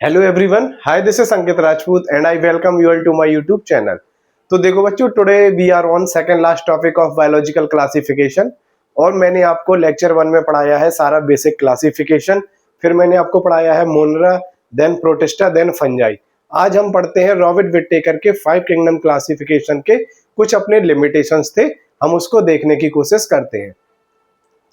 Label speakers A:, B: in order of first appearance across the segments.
A: Hello everyone, hi this is Sanket Rajput and I welcome you all to my YouTube channel. तो देखो बच्चों, today we are on second last topic of biological classification. और मैंने आपको lecture 1 में पढ़ाया है सारा बेसिक क्लासिफिकेशन। फिर मैंने आपको पढ़ाया है Monera, then Protista, then fungi. आज हम पढ़ते हैं रॉबर्ट विटेकर के 5 किंगडम क्लासिफिकेशन के कुछ अपने लिमिटेशंस थे, हम उसको देखने की कोशिश करते हैं।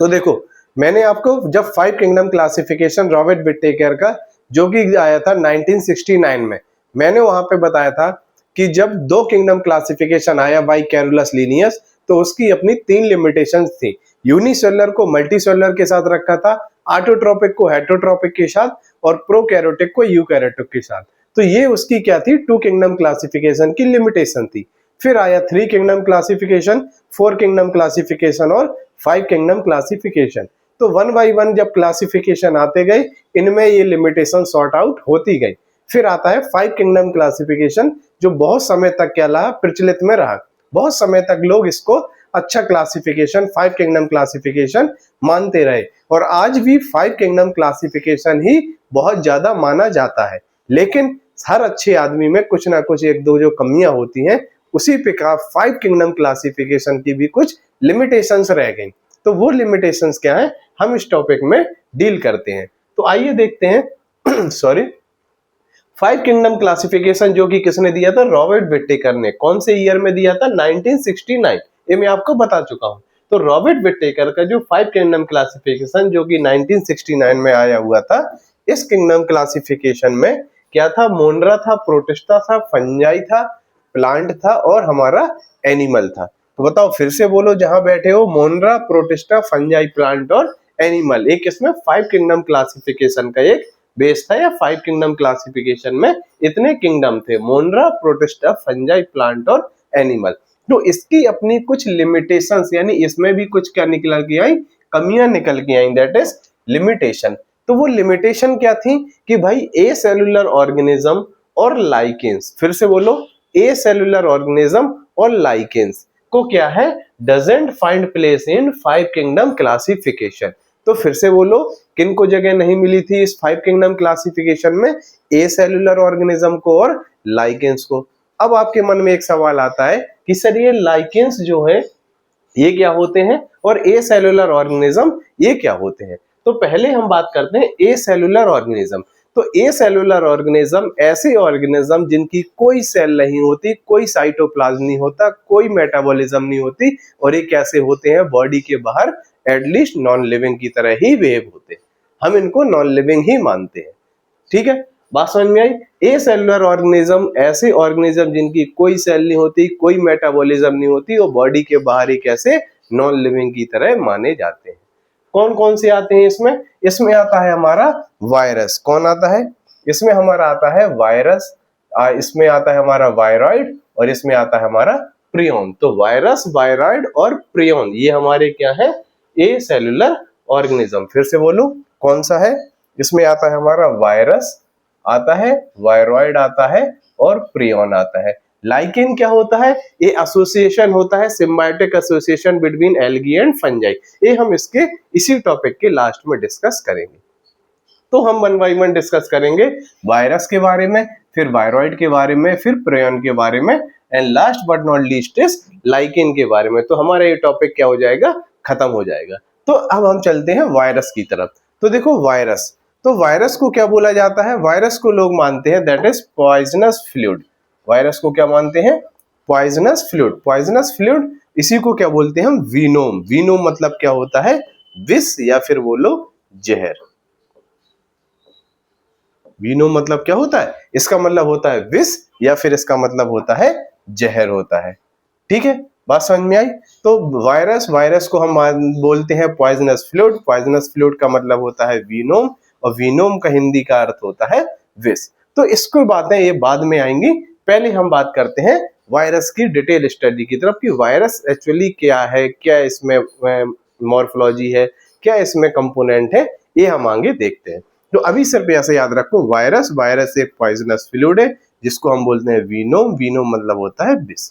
A: तो देखो, मैंने आपको जब 5 किंगडम क्लासिफिकेशन रॉबर्ट विटेकर का जो कि आया था 1969 में, मैंने वहां पे बताया था कि जब 2 किंगडम क्लासिफिकेशन आया बाय कैरोलस लीनियस, तो उसकी अपनी 3 लिमिटेशंस थी। यूनिसेलुलर को मल्टीसेलुलर के साथ रखा था, ऑटोट्रोपिक को हेटरोट्रोपिक के साथ, और प्रोकैरियोटिक को यूकैरियोटिक के साथ। तो ये उसकी क्या थी, 2 किंगडम क्लासिफिकेशन की लिमिटेशन थी। फिर आया 3 किंगडम क्लासिफिकेशन, 4 किंगडम क्लासिफिकेशन और 5 किंगडम क्लासिफिकेशन। तो वन बाय वन जब क्लासिफिकेशन आते गए, इनमें ये लिमिटेशन सॉर्ट आउट होती गई। फिर आता है 5 किंगडम क्लासिफिकेशन, जो बहुत समय तक क्या रहा, प्रचलित में रहा। बहुत समय तक लोग इसको अच्छा क्लासिफिकेशन 5 किंगडम क्लासिफिकेशन मानते रहे, और आज भी 5 किंगडम क्लासिफिकेशन ही बहुत ज्यादा माना जाता है। लेकिन हर अच्छे आदमी में कुछ ना कुछ एक दो जो कमियां होती हैं, उसी प्रकार 5 किंगडम क्लासिफिकेशन की भी कुछ लिमिटेशंस रह गई। तो वो लिमिटेशंस क्या है, हम इस टॉपिक में डील करते हैं। तो आइए देखते हैं सॉरी 5 किंगडम क्लासिफिकेशन जो कि किसने दिया था, रॉबर्ट विटेकर ने। कौन से ईयर में दिया था, 1969। ये मैं आपको बता चुका हूं। तो रॉबर्ट विटेकर का जो 5 किंगडम क्लासिफिकेशन जो कि 1969 में आया हुआ था, इस किंगडम क्लासिफिकेशन में क्या था, मोनरा था, प्रोटिस्टा था, फंजाई था, प्लांट था और हमारा एनिमल था। तो बताओ, फिर से बोलो जहां बैठे हो, मोनरा, प्रोटिस्टा, फंजाई, प्लांट और एनिमल। एक इसमें 5 किंगडम क्लासिफिकेशन का एक बेस था, या 5 किंगडम क्लासिफिकेशन में इतने किंगडम थे, मोनरा, प्रोटिस्टा, फंजाई, प्लांट और एनिमल। तो इसकी अपनी कुछ लिमिटेशंस, यानी इसमें भी कुछ क्या निकल के आई, कमियां निकल के आई, दैट इज लिमिटेशन। तो वो लिमिटेशन क्या थी कि भाई ए सेलुलर ऑर्गेनिज्म और लाइकेंस, फिर से बोलो, ए सेलुलर ऑर्गेनिज्म और लाइकेंस को क्या है, doesn't find place in 5 kingdom classification. तो फिर से बोलो, किन को जगह नहीं मिली थी इस 5 किंगडम क्लासिफिकेशन में, ए सेलुलर ऑर्गेनिज्म को और लाइकेंस को। अब आपके मन में एक सवाल आता है कि सर ये लाइकेंस जो है ये क्या होते हैं, और ए सेलुलर ऑर्गेनिज्म ये क्या होते हैं। तो पहले हम बात करते हैं ए सेलुलर ऑर्गेनिज्म। तो ए सेलुलर ऑर्गेनिज्म ऐसे ऑर्गेनिज्म जिनकी कोई सेल नहीं होती, कोई साइटोप्लाज्म नहीं होता, कोई मेटाबॉलिज्म नहीं होती, और ये कैसे होते हैं, बॉडी के बाहर एटलीस्ट नॉन लिविंग की तरह ही बिहेव होते हैं। हम इनको नॉन लिविंग ही मानते हैं। ठीक है, बात समझ में आई। ए सेलुलर ऑर्गेनिज्म ऐसे ऑर्गेनिज्म जिनकी कोई सेल नहीं होती, कोई मेटाबॉलिज्म नहीं होती, और बॉडी के बाहर ही कैसे नॉन लिविंग की तरह माने जाते हैं। कौन कौन से आते हैं इसमें, इसमें आता है हमारा वायरस। कौन आता है इसमें, हमारा आता है वायरस, इसमें आता है हमारा वायरॉइड, और इसमें आता है हमारा प्रियन। तो वायरस, वायरॉइड और प्रियन, ये हमारे क्या है, ए सेलुलर ऑर्गेनिज्म। फिर से बोलो, कौन सा है, इसमें आता है हमारा वायरस, आता है वायरॉइड, आता है और प्रियन आता है। लाइकेन क्या होता है, ये एसोसिएशन होता है, symbiotic association between algae and fungi. ये हम इसके इसी टॉपिक के लास्ट में डिस्कस करेंगे। तो हम वन बाय वन डिस्कस करेंगे वायरस के बारे में, फिर वायरॉइड के बारे में, फिर प्रियन के बारे में, and last but not least is lichen के बारे में। तो हमारा ये टॉपिक क्या हो जाएगा, खत्म हो जाएगा। तो अब हम चलते हैं वायरस की तरफ। तो देखो वायरस, तो वायरस को क्या बोला जाता है, वायरस को लोग मानते हैं that is poisonous fluid. Virus को क्या मानते हैं, पॉइजनस फ्लूइड। पॉइजनस फ्लूइड, इसी को क्या बोलते हैं हम, वीनोम। वीनोम मतलब क्या होता है, विष या फिर बोलो जहर। वीनोम मतलब क्या होता है, इसका मतलब होता है विष, या फिर इसका मतलब होता है जहर होता है। ठीक है, बात समझ में आई। तो वायरस, वायरस को हम बोलते हैं पॉइजनस फ्लूइड। पॉइजनस फ्लूइड का मतलब होता है वीनोम, और वीनोम का हिंदी का अर्थ होता है विष। तो इसको बातें ये बाद में आएंगी, पहले हम बात करते हैं वायरस की डिटेल स्टडी की तरफ, कि वायरस एक्चुअली क्या है, क्या इसमें मॉर्फोलॉजी है, क्या इसमें कंपोनेंट है, ये हम आगे देखते हैं। तो अभी सिर्फ ऐसे याद रखो, वायरस, वायरस एक पॉइजनस फ्लूइड है जिसको हम बोलते हैं वीनोम। वीनोम मतलब होता है विष।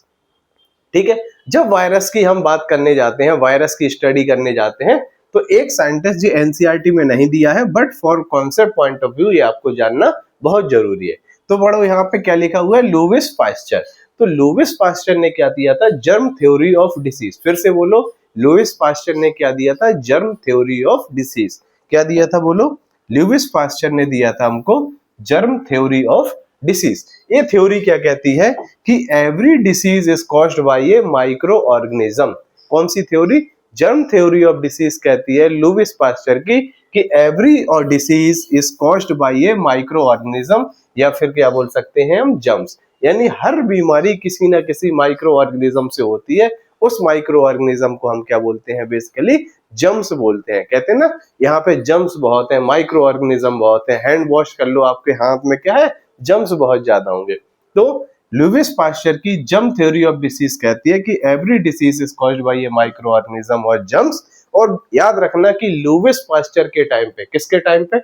A: ठीक है, जब वायरस की हम बात करने जाते हैं, वायरस की स्टडी करने जाते हैं, तो एक साइंटिस्ट जी एनसीईआरटी में नहीं दिया है, but for concept point of view ये आपको जानना बहुत जरूरी है। तो पढ़ो यहाँ पे क्या लिखा हुआ है, लुईस पास्चर। तो लुईस पास्चर ने क्या दिया था, जर्म थ्योरी ऑफ डिसीज। फिर से बोलो, लुईस पास्चर ने क्या दिया था, जर्म थ्योरी ऑफ डिसीज। क्या दिया था बोलो, लुईस पास्चर ने दिया था हमको जर्म थ्योरी ऑफ डिसीज। ये थ्योरी क्या कहती है कि every disease is caused by a micro organism. कौन सी theory, germ theory of disease कहती है लुईस पास्चर की कि एवरी और disease is caused by a micro organism, या फिर क्या बोल सकते हैं हम, जर्म्स। यानी हर बीमारी किसी ना किसी माइक्रो ऑर्गेनिज्म से होती है। उस माइक्रो ऑर्गेनिज्म को हम क्या बोलते हैं, बेसिकली जर्म्स बोलते हैं। कहते हैं ना, यहाँ पे जर्म्स बहुत है, माइक्रो ऑर्गेनिज्म बहुत है। हैंड वॉश कर लो, आपके हाथ में क्या है, जर्म्स बहुत ज्यादा होंगे। तो लुईस पास्चर की जर्म थ्योरी ऑफ डिसीज कहती है कि every disease is caused by a micro organism और जर्म्स। और याद रखना कि लुईस पास्चर के टाइम पे, किसके टाइम पे,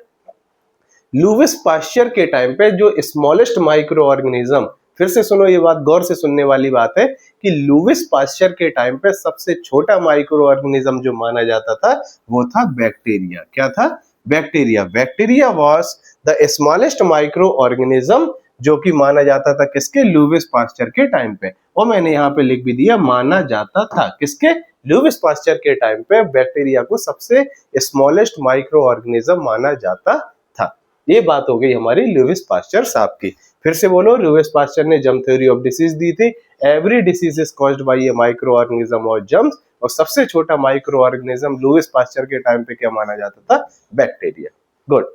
A: लुईस पास्चर के टाइम पे जो स्मॉलेस्ट माइक्रो ऑर्गेनिज्म, फिर से सुनो ये बात, गौर से सुनने वाली बात है कि लुईस पास्चर के टाइम पे सबसे छोटा माइक्रो ऑर्गेनिज्म जो माना जाता था वो था बैक्टीरिया। क्या था, bacteria. Bacteria was the smallest micro organism, जो कि माना जाता था किसके, लुईस पास्चर के टाइम पे। और मैंने यहाँ पे लिख भी दिया, माना जाता था किसके, लुईस पास्चर के टाइम पे बैक्टीरिया को सबसे स्मॉलेस्ट माइक्रो ऑर्गेनिज्म माना जाता था। ये बात हो गई हमारी लुईस पास्चर साहब की। फिर से बोलो, लुईस पास्चर ने जर्म थ्योरी ऑफ डिसीज दी थी। Every disease is caused by a micro organism और जर्म्स। और सबसे छोटा माइक्रो ऑर्गेनिज्म लुईस पास्चर के टाइम पे क्या माना जाता था, बैक्टीरिया। गुड।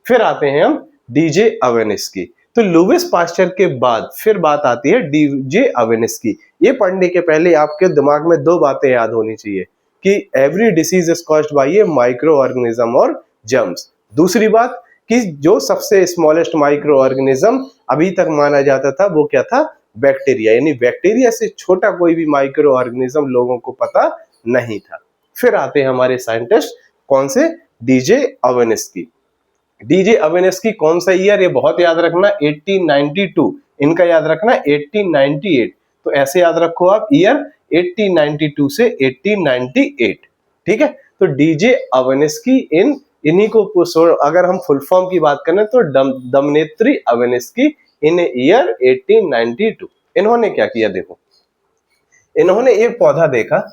A: फिर आते हैं हम डीजे अवेनिस की। तो लुईस पास्चर के बाद फिर बात आती है डीजे अवेनिस की। ये पढ़ने के पहले आपके दिमाग में दो बातें याद होनी चाहिए कि every disease is caused by a micro organism और जर्म्स। दूसरी बात कि जो सबसे स्मॉलेस्ट माइक्रो ऑर्गेनिज्म अभी तक माना जाता था वो क्या था, बैक्टीरिया। यानी बैक्टीरिया से छोटा कोई भी माइक्रो ऑर्गेनिज्म लोगों को पता नहीं था। फिर आते हैं हमारे साइंटिस्ट, कौन से, डीजे अवेनिस की। डीजे अवेनिस की कौन सा ईयर, ये बहुत याद रखना, 1892। इनका याद रखना 1898। तो ऐसे याद रखो आप, ईयर 1892 से 1898। ठीक है। तो डीजे अवेनिस की इन्हीं को अगर हम फुल फॉर्म की बात करें तो दमनेत्री अवेनिस की इन ईयर 1892। इन्होंने क्या किया, देखो, इन्होंने एक पौधा देखा,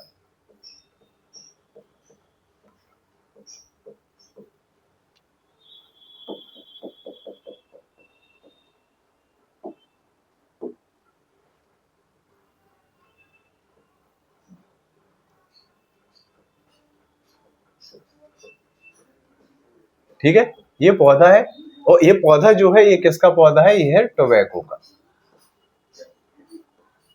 A: ठीक है, ये पौधा है। और ये पौधा जो है, ये किसका पौधा है, ये है टोबैको का,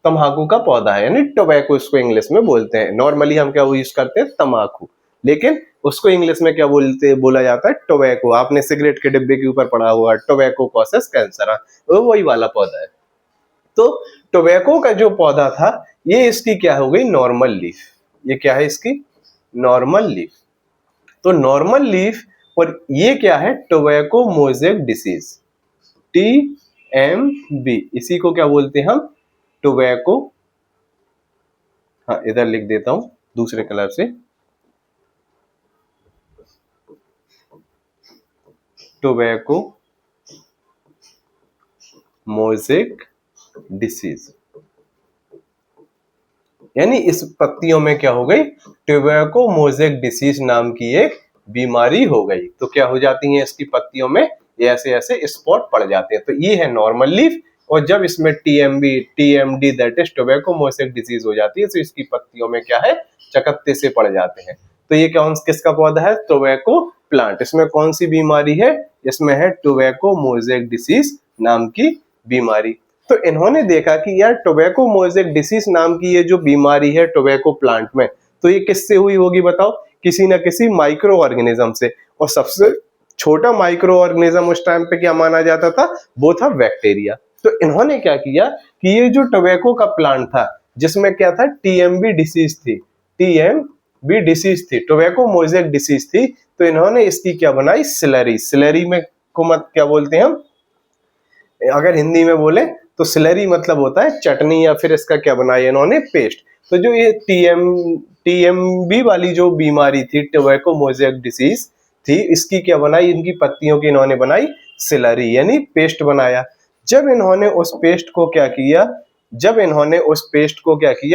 A: तम्बाकू का पौधा है। यानी टोबैको इसको इंग्लिश में बोलते हैं। नॉर्मली हम क्या यूज करते हैं, तम्बाकू, लेकिन उसको इंग्लिश में क्या बोला जाता है, टोबैको। आपने सिगरेट के डिब्बे के ऊपर पढ़ा हुआ, टोबैको कॉसेस कैंसर, वो वही वाला पौधा है। तो टोबैको का जो पौधा था, ये इसकी क्या हो गई, नॉर्मल लीफ। ये क्या है इसकी, नॉर्मल लीफ। तो नॉर्मल लीफ, और ये क्या है, टोबैको मोज़ेक डिसीज, TMB। इसी को क्या बोलते हैं हम, टोबैको, हाँ इधर लिख देता हूं दूसरे कलर से, टोबैको मोज़ेक डिसीज। यानी इस पत्तियों में क्या हो गई, टोबैको मोज़ेक डिसीज नाम की एक बीमारी हो गई। तो क्या हो जाती है, इसकी पत्तियों में ये ऐसे ऐसे स्पॉट पड़ जाते हैं। तो ये है नॉर्मल लीफ। और जब इसमें TMD that is tobacco mosaic disease हो जाती है, तो इसकी पत्तियों में क्या है, चकत्ते से पड़ जाते हैं। तो ये किसका पौधा है, टोबैको प्लांट। इसमें कौन सी बीमारी है, इसमें है टोबैको मोज़ेक डिसीज नाम की बीमारी। तो इन्होंने देखा कि यार टोबैको मोज़ेक डिसीज नाम की ये जो बीमारी है टोबैको प्लांट में, तो ये किससे हुई होगी बताओ, किसी ना किसी माइक्रो ऑर्गेनिज्म से। और सबसे छोटा माइक्रो ऑर्गेनिज्म उस टाइम पे क्या माना जाता था, वो था बैक्टीरिया। तो इन्होंने क्या किया कि ये जो टोबैको का प्लांट था, जिसमें क्या था, TMB डिसीज थी, TMB डिसीज थी, टोबैको मोज़ेक डिसीज थी। तो इन्होंने इसकी क्या बनाई, स्लरी। स्लरी में को मत क्या बोलते हैं हम, अगर हिंदी में बोले तो स्लरी मतलब होता है चटनी, या फिर इसका क्या बनाया इन्होंने, पेस्ट। तो जो ये TMB वाली जो बीमारी थी, टोबैको मोज़ेक डिसीज थी, इसकी क्या बनाई, इनकी पत्तियों की इन्होंने बनाई स्लरी यानी पेस्ट बनाया। जब इन्होंने उस पेस्ट को क्या किया,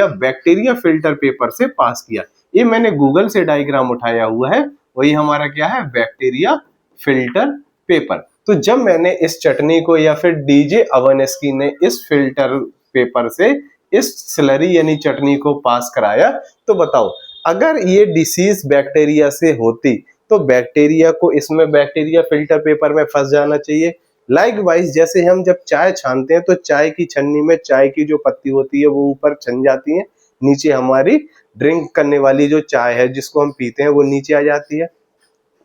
A: बैक्टीरिया फिल्टर पेपर से पास किया। ये मैंने गूगल से डायग्राम उठाया हुआ है, वही हमारा क्या है, बैक्टीरिया फिल्टर पेपर। तो जब मैंने इस चटनी को या फिर डीजे अवनेस्की ने इस फिल्टर पेपर से इस स्लरी यानी चटनी को पास कराया, तो बताओ अगर ये डिसीज बैक्टीरिया से होती तो बैक्टीरिया को इसमें बैक्टीरिया फिल्टर पेपर में फंस जाना चाहिए। लाइकवाइज जैसे हम जब चाय छानते हैं तो चाय की छन्नी में चाय की जो पत्ती होती है वो ऊपर छन जाती है, नीचे हमारी ड्रिंक करने वाली जो चाय है जिसको हम पीते हैं वो नीचे आ जाती है,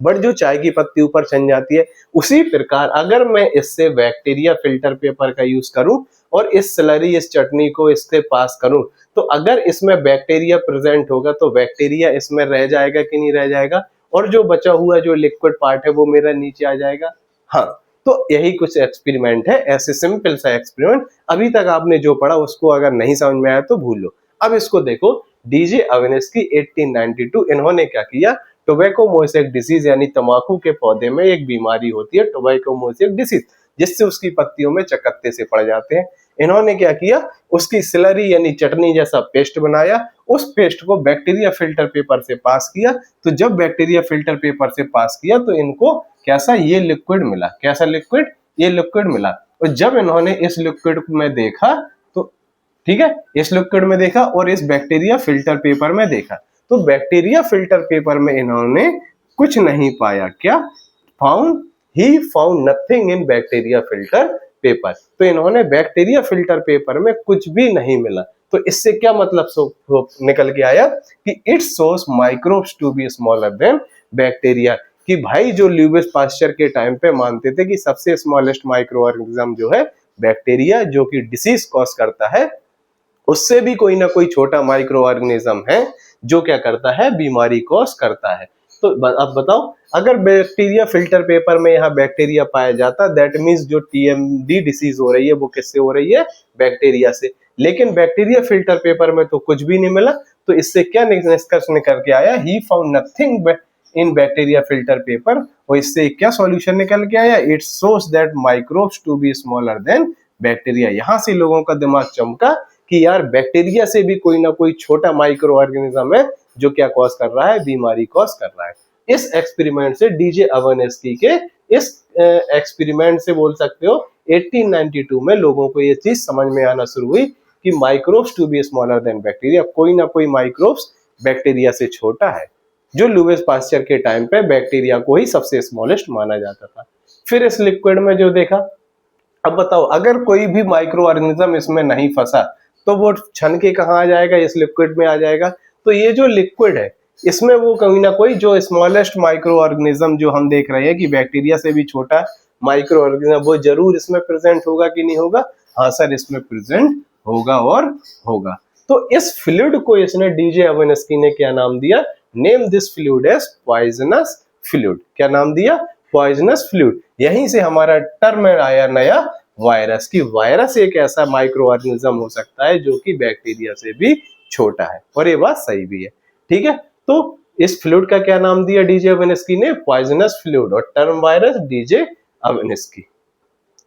A: बट जो चाय की पत्ती ऊपर छन जाती है। उसी प्रकार अगर मैं इससे बैक्टीरिया फिल्टर पेपर का यूज करूं और इस स्लरी इस चटनी को इससे पास करूं, तो अगर इसमें बैक्टीरिया प्रेजेंट होगा तो बैक्टीरिया इसमें रह जाएगा कि नहीं रह जाएगा, और जो बचा हुआ जो लिक्विड पार्ट है वो मेरा नीचे आ जाएगा। हाँ, तो यही कुछ एक्सपेरिमेंट है, ऐसे सिंपल सा एक्सपेरिमेंट। अभी तक आपने जो पढ़ा उसको अगर नहीं समझ में आया तो भूल लो। अब इसको देखो, डीजे अवेनेस्की 1892 इन्होंने क्या किया, टोबैको मोज़ेक डिसीज यानी तंबाकू के पौधे में एक बीमारी होती है टोबैको मोज़ेक डिसीज, जिससे उसकी पत्तियों में चकत्ते से पड़ जाते हैं। इन्होंने क्या किया, उसकी स्लरी यानी चटनी जैसा पेस्ट बनाया, उस पेस्ट को बैक्टीरिया फिल्टर पेपर से पास किया। तो जब बैक्टीरिया फिल्टर पेपर से पास किया तो इनको कैसा ये लिक्विड मिला, कैसा लिक्विड, ये लिक्विड मिला। और जब इन्होंने इस लिक्विड में देखा तो ठीक है, इस लिक्विड में देखा और इस बैक्टीरिया फिल्टर पेपर में देखा, तो बैक्टीरिया फिल्टर पेपर में इन्होंने कुछ नहीं पाया। क्या found, he found nothing in bacteria filter paper. तो इन्होंने बैक्टीरिया फिल्टर पेपर में कुछ भी नहीं मिला। तो इससे क्या मतलब निकल के आया कि it shows microbes to be smaller than bacteria, कि भाई जो ल्यूइस पास्चर के टाइम पे मानते थे कि सबसे स्मॉलेस्ट माइक्रो ऑर्गेनिज्म जो है बैक्टीरिया, जो कि डिसीज कॉज करता है, उससे भी कोई ना कोई छोटा माइक्रो ऑर्गेनिज्म है जो क्या करता है, बीमारी कॉज करता है। तो अब बताओ, अगर बैक्टीरिया फिल्टर पेपर में यहाँ बैक्टीरिया पाया जाता, दैट मीन्स जो टीएमडी डिसीज हो रही है वो किससे हो रही है, बैक्टीरिया से। लेकिन बैक्टीरिया फिल्टर पेपर में तो कुछ भी नहीं मिला। तो इससे क्या निष्कर्ष निकल के आया, he found nothing in bacteria filter paper. और इससे क्या सॉल्यूशन निकल के आया, it shows that microbes to be smaller than bacteria. यहाँ से लोगों का दिमाग चमका कि यार बैक्टीरिया से भी कोई ना कोई छोटा माइक्रो ऑर्गेनिज्म है जो क्या कॉज कर रहा है, बीमारी कॉज कर रहा है। इस एक्सपेरिमेंट से डीजे अवेनेस्की के इस एक्सपेरिमेंट से बोल सकते हो 1892 में लोगों को ये चीज समझ में आना शुरू हुई कि microbes to be smaller than bacteria, कोई ना कोई माइक्रोब्स बैक्टीरिया से छोटा है। जो लुईस पास्चर के टाइम पे बैक्टीरिया को ही सबसे स्मॉलेस्ट माना जाता था। फिर इस लिक्विड में जो देखा, अब बताओ अगर कोई भी माइक्रो ऑर्गेनिज्म इसमें नहीं फंसा तो वो छन के कहाँ आ जाएगा, इस लिक्विड में आ जाएगा। तो ये जो लिक्विड है इसमें वो कहीं ना कोई जो स्मॉलेस्ट माइक्रो ऑर्गेनिज्म जो हम देख रहे हैं कि बैक्टीरिया से भी छोटा माइक्रो ऑर्गेनिज्म, वो जरूर इसमें प्रेजेंट होगा कि नहीं होगा। हाँ सर, इसमें प्रेजेंट होगा और होगा। तो इस फ्लूइड को इसने डीजे अवेनेस्की ने क्या नाम दिया, name this fluid as poisonous fluid. क्या नाम दिया, पॉइजनस फ्लूइड। यहीं से हमारा टर्म आया नया वायरस, की वायरस एक ऐसा माइक्रो ऑर्गेनिज्म हो सकता है जो कि बैक्टीरिया से भी छोटा है। और ये बात सही भी है, ठीक है। तो इस फ्लूइड का क्या नाम दिया डीजे अवेनेस्की ने, पॉइजनस फ्लूइड, और term virus DJ Ivanovsky.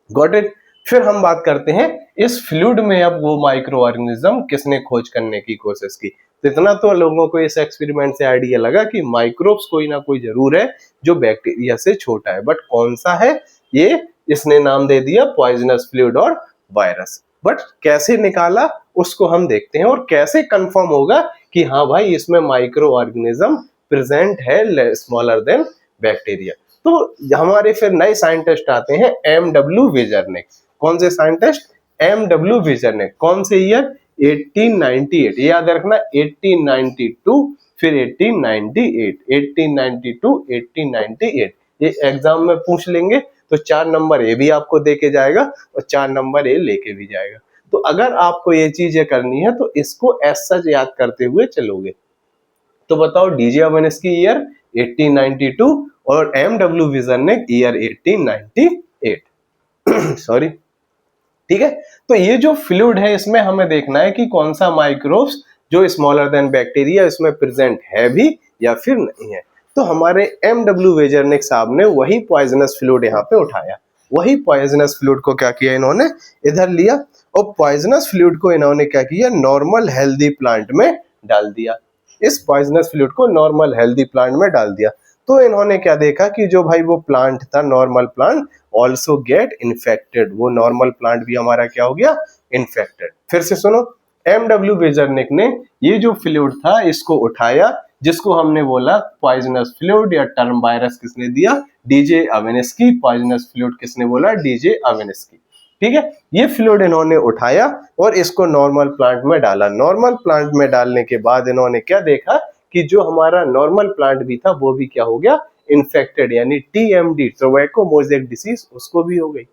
A: Got it. फिर हम बात करते हैं इस फ्लूइड में अब वो माइक्रो ऑर्गेनिज्म किसने खोज करने की कोशिश की। तो इतना तो लोगों को इस एक्सपेरिमेंट से आइडिया लगा कि माइक्रोब्स कोई ना कोई जरूर है जो बैक्टीरिया से छोटा है, बट कौन सा है ये इसने नाम दे दिया पॉइजनस फ्लूइड और वायरस। बट कैसे निकाला उसको हम देखते हैं, और कैसे कंफर्म होगा कि हाँ भाई इसमें माइक्रो ऑर्गेनिज्म प्रेजेंट है स्मॉलर देन बैक्टीरिया। तो हमारे फिर नए साइंटिस्ट आते हैं एम.डब्ल्यू. विजरनिक। कौन से साइंटिस्ट, एम.डब्ल्यू. विजरनिक। कौन से ईयर, 1898। याद रखना 1892 फिर 1898, 1892 1898। ये एग्जाम में पूछ लेंगे तो 4 नंबर ए भी आपको दे के जाएगा और 4 नंबर ए लेके भी जाएगा। तो अगर आपको ये चीजें करनी है तो इसको एज सच याद करते हुए चलोगे। तो बताओ डीजे अवेनेस्की ईयर 1892 और एम.डब्ल्यू. विजरनिक ईयर 1898। सॉरी, ठीक है। तो ये जो फ्लूइड है इसमें हमें देखना है कि कौन सा माइक्रोब्स जो स्मॉलर देन बैक्टीरिया इसमें प्रेजेंट है भी या फिर नहीं है। तो हमारे एम.डब्ल्यू. विजरनिक साहब ने वही पॉइजनस फ्लूइड यहाँ पे उठाया। वही पॉइजनस फ्लूइड को क्या किया इन्होंने, इधर लिया और पॉइजनस फ्लूइड को इन्होंने क्या किया, नॉर्मल हेल्दी प्लांट में डाल दिया। इस पॉइजनस फ्लूइड को नॉर्मल हेल्दी प्लांट में डाल दिया। तो इन्होंने क्या देखा कि जो भाई वो प्लांट था, normal plant also get infected, वो नॉर्मल प्लांट भी हमारा क्या हो गया, इन्फेक्टेड। फिर से सुनो, एमडब्ल्यू वेजरनिक ने ये जो फ्लूइड था इसको उठाया, जिसको हमने बोला पॉइजनस फ्लूइड या टर्म वायरस किसने दिया, डीजे अवेनिस्की। पॉइजनस फ्लूइड किसने बोला, डीजे अवेनिस्की। ठीक है, ये फ्लूइड इन्होंने उठाया और इसको नॉर्मल प्लांट में डाला। नॉर्मल प्लांट में डालने के बाद इन्होंने क्या देखा कि जो हमारा नॉर्मल प्लांट भी था वो भी क्या हो गया, इन्फेक्टेड, यानी टीएमडी, टोबैको मोज़ेक डिसीज, उसको भी हो गई।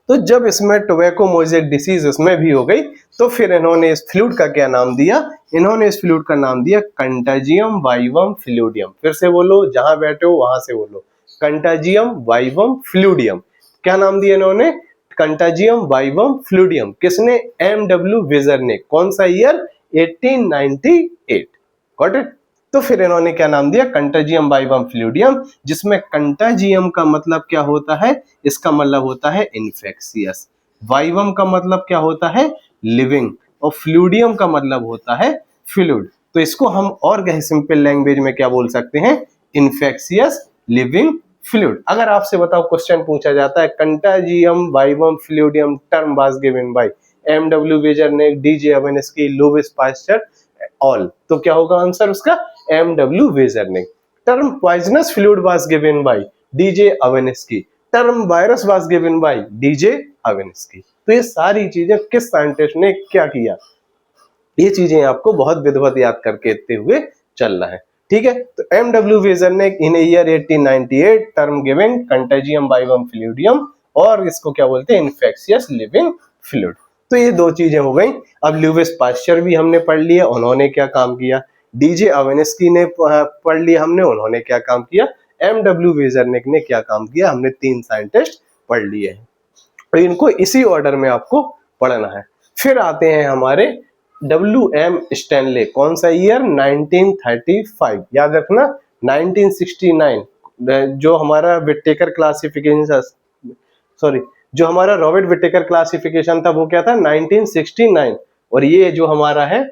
A: तो जब इसमें टोबैको मोज़ेक डिसीज इसमें भी हो गई, तो फिर इन्होंने इस फ्लूइड का क्या नाम दिया, इन्होंने इस फ्लूइड का नाम दिया कंटाजियम वाइवम फ्लूइडियम। फिर से बोलो, जहां बैठे हो वहां से बोलो, कंटाजियम वाइवम फ्लूइडियम। क्या नाम दिया इन्होंने, कंटाजियम वाइवम फ्लूइडियम। किसने, एमडब्ल्यू वेजरनिक। कौन सा ईयर, 1898। Got it. तो फिर इन्होंने क्या नाम दिया, कंटाजियम वाइवम फ्लूइडियम, जिसमें कंटाजियम का मतलब क्या होता है, इसका मतलब होता है इन्फेक्शियस, वाइवम का मतलब क्या होता है, लिविंग, और फ्लूइडियम का मतलब होता है फ्लूइड। तो इसको हम और गहरी सिंपल लैंग्वेज में क्या बोल सकते हैं, इन्फेक्शियस लिविंग फ्लूइड। अगर आपसे बताओ, क्वेश्चन पूछा जाता है contagium vivum fluidum term was given by MW Beijerinck, DJ Ivanovsky, Louis Pasteur all, तो क्या होगा आंसर उसका, MW Beijerinck. Term poisonous fluid was given by DJ Ivanovsky, term virus was given by DJ Ivanovsky. तो ये सारी चीजें किस scientist ने क्या किया, ये चीजें आपको बहुत विधिवत याद करके हुए चलना है। ठीक है, तो MW Beijerinck in year 1898 term giving contagium vivum fluidum, और इसको क्या बोलते हैं, इन्फेक्शियस लिविंग फ्लूइड। तो ये दो चीजें हो गई। अब लुईस पास्चर भी हमने पढ़ लिया, उन्होंने क्या काम किया, डीजे अवेनिस्की ने पढ़ लिया हमने, उन्होंने क्या काम किया, एमडब्ल्यू वेजरनिक ने क्या काम किया, हमने तीन साइंटिस्ट पढ़ लिए हैं। तो इनको इसी ऑर्डर में आपको पढ़ना है। फिर आते हैं हमारे WM स्टैनले। कौन सा ईयर, 1935। याद रखना 1969, जो हमारा विटेकर क्लासिफिकेशन, सॉरी, जो हमारा रॉबर्ट विटेकर क्लासिफिकेशन था वो क्या था, 1969, और ये जो हमारा है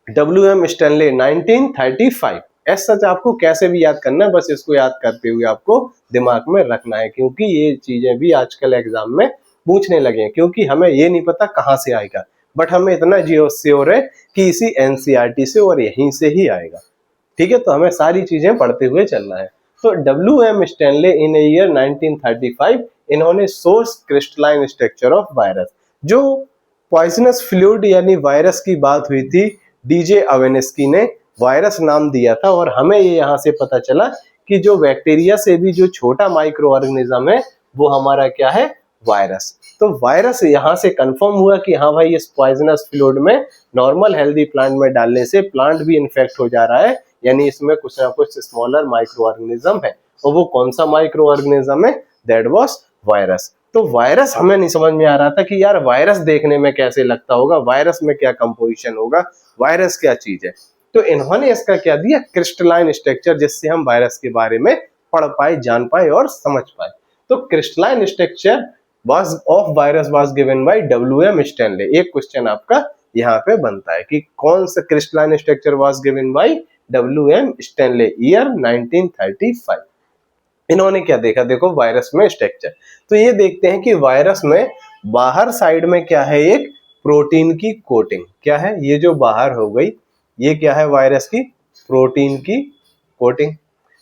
A: WM स्टैनले 1935। ऐसा सच आपको कैसे भी याद करना है, बस इसको याद करते हुए आपको दिमाग में रखना है, क्योंकि ये चीजें भी आजकल एग्जाम में पूछने लगे हैं, क्योंकि हमें ये नहीं पता कहाँ से आएगा, बट हमें इतना श्योर है कि इसी एनसीईआरटी से और यहीं से ही आएगा। ठीक है, तो हमें सारी चीजें पढ़ते हुए चलना है। तो WM स्टैनले इन ईयर 1935 इन्होंने source crystalline structure of virus, जो पॉइजनस फ्लूइड यानी वायरस की बात हुई थी, डीजे अवेनिस्की ने वायरस नाम दिया था, और हमें ये यहाँ से पता चला कि जो बैक्टीरिया से भी जो छोटा माइक्रो ऑर्गेनिज्म है वो हमारा क्या है, वायरस। तो वायरस यहाँ से कंफर्म हुआ कि हाँ भाई, इस पॉइजनस फ्लूइड में नॉर्मल हेल्दी प्लांट में डालने से प्लांट भी इन्फेक्ट हो जा रहा है, यानी इसमें कुछ ना कुछ स्मॉलर माइक्रो ऑर्गेनिज्म है। और वो कौन सा माइक्रो ऑर्गेनिज्म है, दैट वाज वायरस। तो वायरस हमें नहीं समझ में आ रहा था कि यार वायरस देखने में कैसे लगता होगा, वायरस में क्या कंपोजिशन होगा, वायरस क्या चीज है। तो इन्होंने इसका क्या दिया, क्रिस्टलाइन स्ट्रक्चर, जिससे हम वायरस के बारे में पढ़ पाए, जान पाए और समझ पाए। तो crystalline structure was of virus was given by WM Stanley. एक क्वेश्चन आपका यहाँ पे बनता है कि कौन सा crystalline structure was given by WM Stanley, year 1935। इन्होंने क्या देखा, देखो वायरस में स्ट्रक्चर। तो ये देखते हैं कि वायरस में बाहर साइड में क्या है, एक प्रोटीन की कोटिंग। क्या है ये जो बाहर हो गई, ये क्या है, वायरस की प्रोटीन की कोटिंग।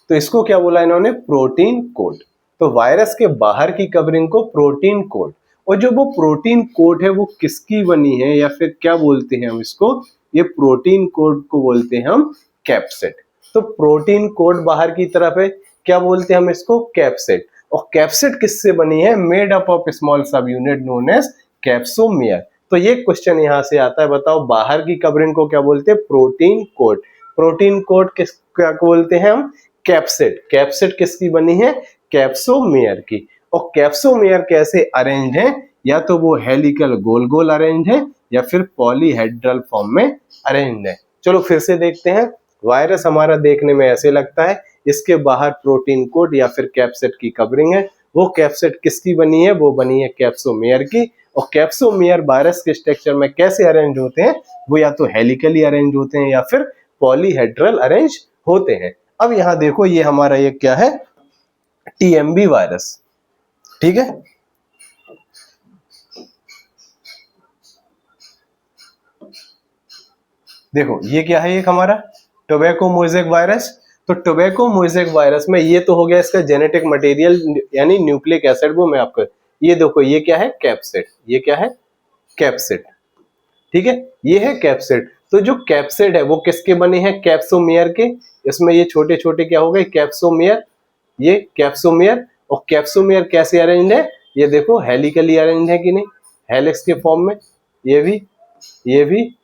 A: तो इसको क्या बोला इन्होंने, प्रोटीन कोट। तो वायरस के बाहर की कवरिंग को प्रोटीन कोट, और जो वो प्रोटीन कोट है वो किसकी बनी है, या फिर क्या बोलते हैं हम इसको, ये प्रोटीन कोट को बोलते हैं हम कैप्सिड। तो प्रोटीन कोट बाहर की तरफ है, क्या बोलते हैं हम इसको, कैप्सिड। और कैप्सिड किससे बनी है, made up of small sub unit known as capsomere. तो ये क्वेश्चन यहाँ से आता है, बताओ बाहर की कवरिंग को क्या बोलते हैं, प्रोटीन कोट। प्रोटीन कोट किस क्या बोलते हैं हम, कैप्सिड। कैप्सिड किसकी बनी है, कैप्सोमेयर की। और कैप्सोमेयर कैसे अरेंज है, या तो वो हेलिकल गोल गोल अरेंज है, या फिर पॉलीहेड्रल फॉर्म में अरेंज है। चलो फिर से देखते हैं। वायरस हमारा देखने में ऐसे लगता है, इसके बाहर प्रोटीन कोट या फिर कैप्सिड की कवरिंग है, वो कैप्सिड किसकी बनी है? वो बनी है कैप्सोमेयर की। और कैप्सोमेयर वायरस के स्ट्रक्चर में कैसे अरेंज होते हैं? वो या तो हेलिकली अरेंज होते हैं या फिर पॉलीहेड्रल अरेंज होते हैं। अब यहाँ देखो ये हमारा ये क्या है? टीएमबी वायरस, ठीक है। देखो ये क्या है? एक हमारा टोबैको मोज़ेक वायरस। तो टोबैको मोज़ेक वायरस में ये तो हो गया इसका जेनेटिक मटेरियल यानी न्यूक्लिक एसिड। वो मैं आपको ये देखो ये क्या है? कैप्सिड। ये क्या है? कैप्सिड, ठीक है, ये है कैप्सिड। तो जो कैप्सिड है वो किसके बने हैं? कैप्सोमेयर के। इसमें ये छोटे छोटे क्या हो गए? कैप्सोमेयर, ये कैप्सोमेयर। और कैप्सोमेयर कैसे अरेंज है? ये देखो हेलिकली अरेंज है कि नहीं? हेलिक्स के फॉर्म में। ये भी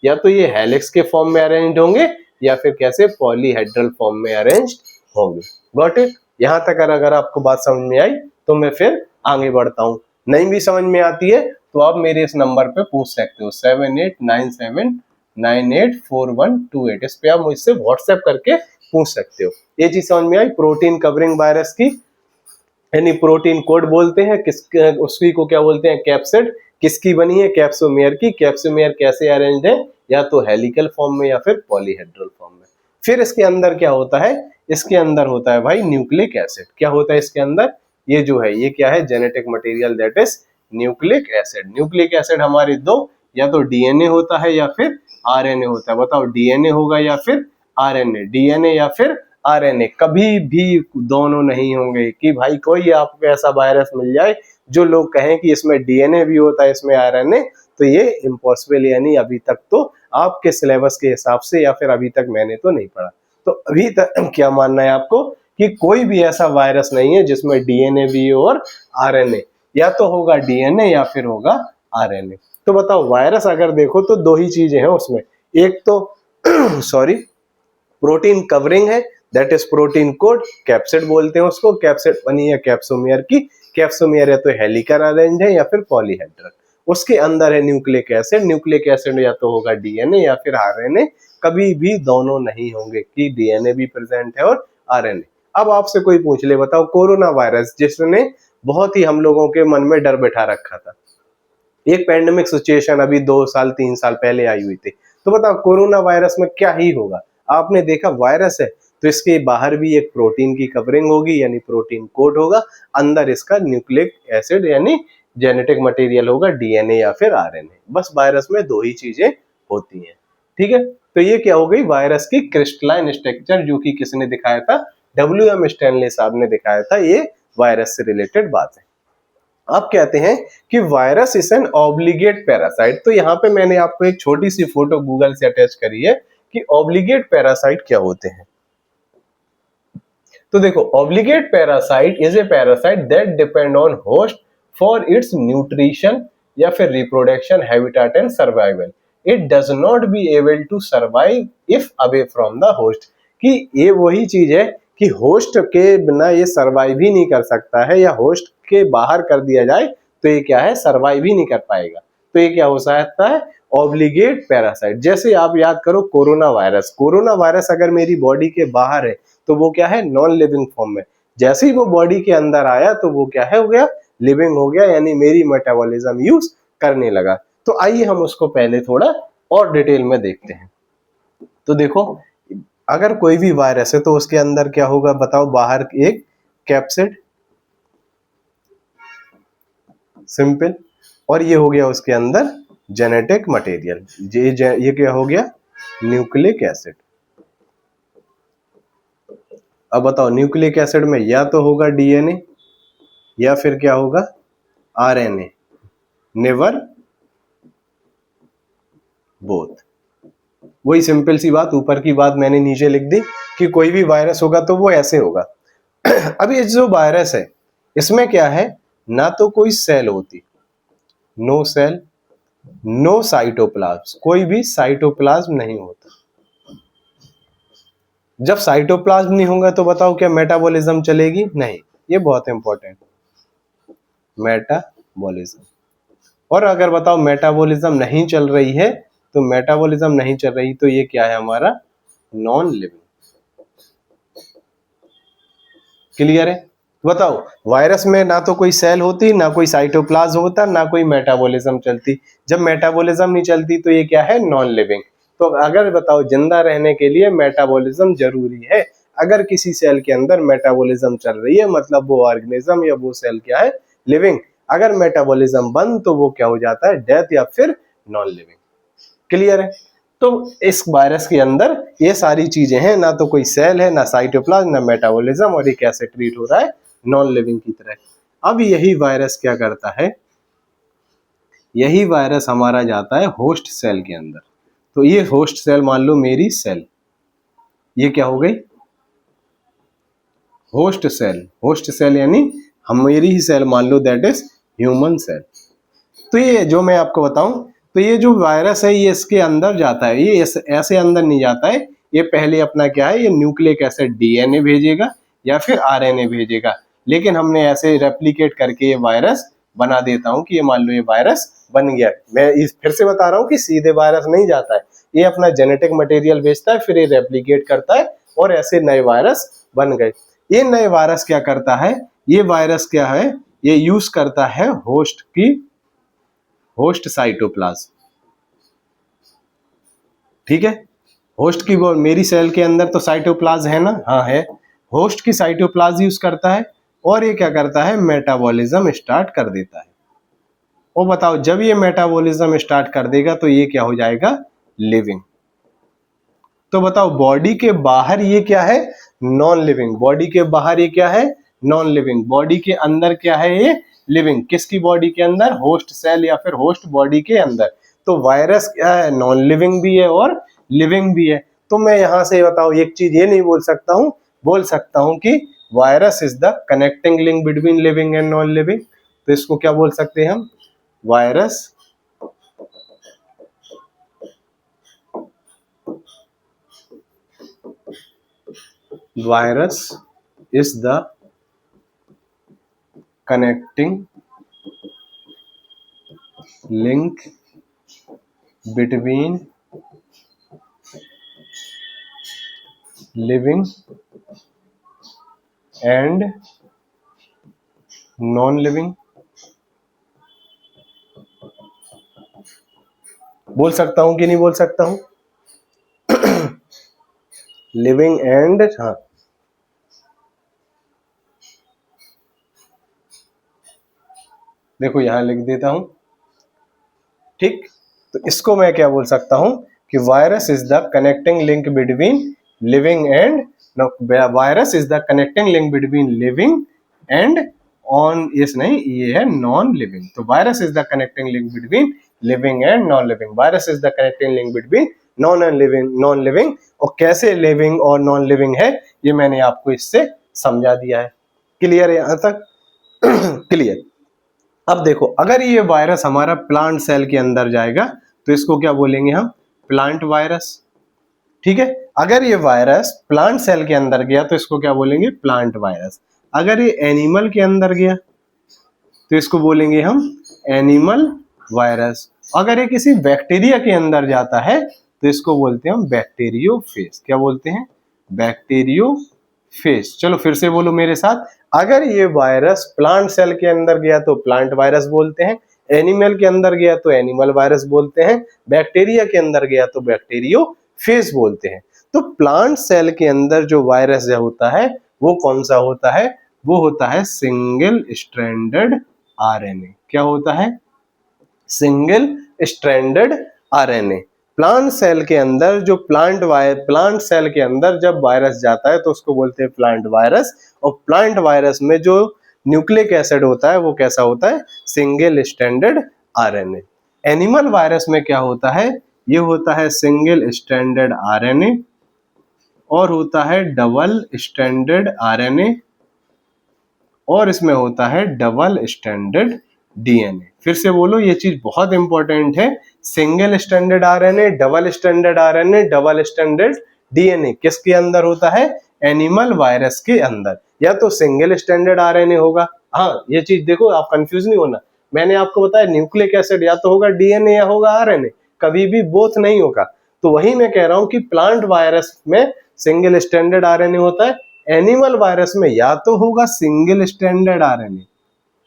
A: या तो ये हेलिक्स के फॉर्म में अरेंज होंगे या फिर कैसे? पॉलीहेड्रल फॉर्म में अरेंज होंगे। Got it? यहां तक अगर आपको बात समझ में आई तो मैं फिर आगे बढ़ता हूं। नहीं भी समझ में आती है तो आप मेरे इस नंबर पे पूछ सकते हो 7897984128। इस पे आप मुझसे व्हाट्सएप करके पूछ सकते हो। ये चीज समझ में आई? प्रोटीन कवरिंग वायरस की यानी प्रोटीन कोड बोलते हैं किस, उसी को क्या बोलते हैं? कैप्सिड। किसकी बनी है? कैप्सोमेयर की। कैप्सोमेयर कैसे अरेंज्ड है? या तो हेलिकल फॉर्म में या फिर पॉलीहेड्रल फॉर्म में। फिर इसके अंदर क्या होता है? इसके अंदर होता है भाई न्यूक्लिक एसिड। क्या होता है इसके अंदर? ये जो है ये क्या है? Genetic material that is nucleic acid. Nucleic acid हमारे दो, या तो डीएनए होता है या फिर आरएनए होता है। बताओ डीएनए होगा या फिर आरएनए? डीएनए या फिर आरएनए, कभी भी दोनों नहीं होंगे। कि भाई कोई आपको ऐसा वायरस मिल जाए जो लोग कहें कि इसमें डीएनए भी होता है इसमें आरएनए, तो ये इम्पॉसिबल। यानी अभी तक तो आपके सिलेबस के हिसाब से या फिर अभी तक मैंने तो नहीं पढ़ा। तो अभी तक क्या मानना है आपको कि कोई भी ऐसा वायरस नहीं है जिसमें डीएनए भी हो और आरएनए। या तो होगा डीएनए या फिर होगा आरएनए। तो बताओ वायरस अगर देखो तो दो ही चीजें हैं उसमें। एक तो सॉरी प्रोटीन कवरिंग है, that is protein code. Capsid बोलते हैं उसको। कैप्सिड बनी है कैप्सोमेयर की। कैप्सोमेयर या तो हेलिकल अरेंज है या फिर पॉलीहेड्रल। उसके अंदर है न्यूक्लिक एसिड। न्यूक्लिक एसिड या तो होगा डीएनए या फिर आरएनए, कभी भी दोनों नहीं होंगे कि डीएनए भी प्रेजेंट है और आरएनए। अब आपसे कोई पूछ ले, बताओ कोरोना वायरस जिसने बहुत ही हम लोगों के मन में डर बैठा रखा था, एक पैंडेमिक सिचुएशन अभी 2 साल 3 साल पहले आई हुई थी। तो बताओ कोरोना वायरस में क्या ही होगा? आपने देखा वायरस है तो इसके बाहर भी एक प्रोटीन की कवरिंग होगी यानी प्रोटीन कोड होगा। अंदर इसका न्यूक्लिक एसिड यानी जेनेटिक मटेरियल होगा डीएनए या फिर आरएनए। बस वायरस में दो ही चीजें होती हैं, ठीक है। तो ये क्या हो गई? वायरस की क्रिस्टलाइन स्ट्रक्चर, जो कि किसने दिखाया था? WM स्टैनले साहब ने दिखाया था। ये वायरस से रिलेटेड बात है। अब कहते हैं कि virus is an obligate parasite. तो यहाँ पे मैंने आपको एक छोटी सी फोटो गूगल से अटैच करी है कि ऑब्लिगेट पैरासाइट क्या होते हैं। तो देखो obligate parasite is a parasite that depend on host for its nutrition या फिर reproduction, habitat and survival. It does not be able to survive if away from the host. कि ये वही चीज है कि होस्ट के बिना ये सर्वाइव ही नहीं कर सकता है, या होस्ट के बाहर कर दिया जाए तो ये क्या है? सर्वाइव ही नहीं कर पाएगा। तो ये क्या हो सकता है? Obligate parasite. जैसे आप याद करो कोरोना वायरस। कोरोना वायरस अगर मेरी बॉडी के बाहर है तो वो क्या है? नॉन लिविंग फॉर्म में। जैसे ही वो बॉडी के अंदर आया तो वो क्या है? हो गया लिविंग हो गया, यानी मेरी मेटाबॉलिज्म यूज करने लगा। तो आइए हम उसको पहले थोड़ा और डिटेल में देखते हैं। तो देखो अगर कोई भी वायरस है तो उसके अंदर क्या होगा? बताओ बाहर एक कैप्सिड, सिंपल, और ये हो गया उसके अंदर जेनेटिक मटेरियल। ये क्या हो गया? Nucleic acid. अब बताओ न्यूक्लिक एसिड में या तो होगा डीएनए या फिर क्या होगा? आरएनए। Never both. वही सिंपल सी बात, ऊपर की बात मैंने नीचे लिख दी कि कोई भी वायरस होगा तो वो ऐसे होगा। अब ये जो वायरस है इसमें क्या है? ना तो कोई सेल होती, नो सेल, नो साइटोप्लाज्म, कोई भी साइटोप्लाज्म नहीं होता। जब साइटोप्लाज्म नहीं होगा तो बताओ क्या मेटाबॉलिज्म चलेगी? नहीं। ये बहुत इंपॉर्टेंट, मेटाबॉलिज्म। और अगर बताओ मेटाबॉलिज्म नहीं चल रही है तो मेटाबॉलिज्म नहीं चल रही तो ये क्या है हमारा? Non living. क्लियर है? बताओ, वायरस में ना तो कोई सेल होती, ना कोई साइटोप्लाज्म होता, ना कोई मेटाबॉलिज्म चलती। जब मेटाबॉलिज्म नहीं चलती तो ये क्या है, नॉन लिविंग। तो अगर बताओ जिंदा रहने के लिए मेटाबॉलिज्म जरूरी है। अगर किसी सेल के अंदर मेटाबॉलिज्म चल रही है मतलब वो ऑर्गेनिज्म या वो सेल क्या है, लिविंग। अगर मेटाबॉलिज्म बंद तो वो क्या हो जाता है, डेथ या फिर नॉन लिविंग। क्लियर है? तो इस वायरस के अंदर ये सारी चीजें हैं, ना तो कोई सेल है, ना साइटोप्लाज्म, ना मेटाबॉलिज्म, और ये कैसे ट्रीट हो रहा है, नॉन लिविंग की तरह। अब यही वायरस क्या करता है, यही वायरस हमारा जाता है होस्ट सेल के अंदर। तो ये होस्ट सेल मान लो मेरी सेल, ये क्या हो गई, होस्ट सेल। होस्ट सेल यानी हम मेरी ही सेल मान लो, दैट इज ह्यूमन सेल। तो ये जो मैं आपको बताऊं, तो ये जो वायरस है ये इसके अंदर जाता है, ये ऐसे अंदर नहीं जाता है। ये पहले अपना क्या है, ये न्यूक्लिक एसिड डीएनए भेजेगा या फिर आरएनए भेजेगा। लेकिन हमने ऐसे रेप्लिकेट करके ये वायरस बना देता हूं कि ये मान लो ये वायरस बन गया। मैं इस फिर से बता रहा हूं कि सीधे वायरस नहीं जाता है, ये अपना जेनेटिक मटेरियल भेजता है, फिर ये रेप्लिकेट करता है और ऐसे नए वायरस बन गए। ये नए वायरस क्या करता है, ये वायरस क्या है, ये यूज करता है होस्ट की, होस्ट साइटोप्लाज्म। ठीक है, होस्ट की वो मेरी सेल के अंदर तो साइटोप्लाज्म है ना, हाँ है। होस्ट की साइटोप्लाज्म यूज करता है और ये क्या करता है, मेटाबॉलिज्म स्टार्ट कर देता है। और बताओ जब ये मेटाबॉलिज्म स्टार्ट कर देगा तो ये क्या हो जाएगा, लिविंग। तो बताओ बॉडी के बाहर ये क्या है, नॉन लिविंग। बॉडी के बाहर ये क्या है, नॉन लिविंग। बॉडी के अंदर क्या है, ये लिविंग। किसकी बॉडी के अंदर, होस्ट सेल या फिर होस्ट बॉडी के अंदर। तो वायरस क्या है, नॉन लिविंग भी है और लिविंग भी है। तो मैं यहां से बताओ एक चीज ये नहीं बोल सकता हूं, बोल सकता हूं कि virus is the connecting link between living and non living. तो इसको क्या बोल सकते हैं हम, virus virus is the connecting link between living and non living। बोल सकता हूं कि नहीं बोल सकता हूं, लिविंग एंड, हाँ देखो यहां लिख देता हूं। ठीक, तो इसको मैं क्या बोल सकता हूं कि virus is the connecting link between living and, virus is the connecting link between living and on, इस नहीं ये है नॉन लिविंग। तो virus is the connecting link between living and non living. Virus is the connecting link between non and living, non living. और कैसे living और non living है ये मैंने आपको इससे समझा दिया है। क्लियर है यहां तक? क्लियर। अब देखो अगर ये वायरस हमारा प्लांट सेल के अंदर जाएगा तो इसको क्या बोलेंगे हम, प्लांट वायरस। ठीक है, अगर ये वायरस प्लांट सेल के अंदर गया तो इसको क्या बोलेंगे, प्लांट वायरस। अगर ये एनिमल के अंदर गया तो इसको बोलेंगे हम एनिमल वायरस। अगर ये किसी बैक्टीरिया के अंदर जाता है तो इसको बोलते हैं हम बैक्टीरियोफेज। क्या बोलते हैं, बैक्टीरियोफेज। चलो फिर से बोलो मेरे साथ, अगर ये वायरस प्लांट सेल के अंदर गया तो प्लांट वायरस बोलते हैं, एनिमल के अंदर गया तो एनिमल वायरस बोलते हैं, बैक्टीरिया के अंदर गया तो बैक्टीरियोफेज बोलते हैं। तो प्लांट सेल के अंदर जो वायरस होता है वो कौन सा होता है, वो होता है सिंगल स्ट्रैंडेड आरएनए। क्या होता है, single stranded RNA. Plant cell के अंदर जो प्लांट सेल के अंदर जब वायरस जाता है तो उसको बोलते हैं प्लांट वायरस। और प्लांट वायरस में जो न्यूक्लिक एसिड होता है वो कैसा होता है, single stranded RNA. Animal virus में क्या होता है, ये होता है सिंगल स्ट्रैंडेड आरएनए और होता है डबल स्ट्रैंडेड आरएनए और इसमें होता है डबल स्ट्रैंडेड डीएनए। फिर से बोलो, ये चीज बहुत इंपॉर्टेंट है, single stranded RNA, double stranded RNA, double stranded DNA किसके अंदर होता है, एनिमल वायरस के अंदर। या तो सिंगल स्ट्रैंडेड आरएनए होगा, हाँ ये चीज देखो आप कंफ्यूज नहीं होना, मैंने आपको बताया न्यूक्लिक एसिड या तो होगा डीएनए या होगा आरएनए, कभी भी बोथ नहीं होगा। तो वही मैं कह रहा हूं कि प्लांट वायरस में सिंगल स्ट्रैंडेड आरएनए होता है, एनिमल वायरस में या तो होगा सिंगल स्टैंडर्ड आरएनए,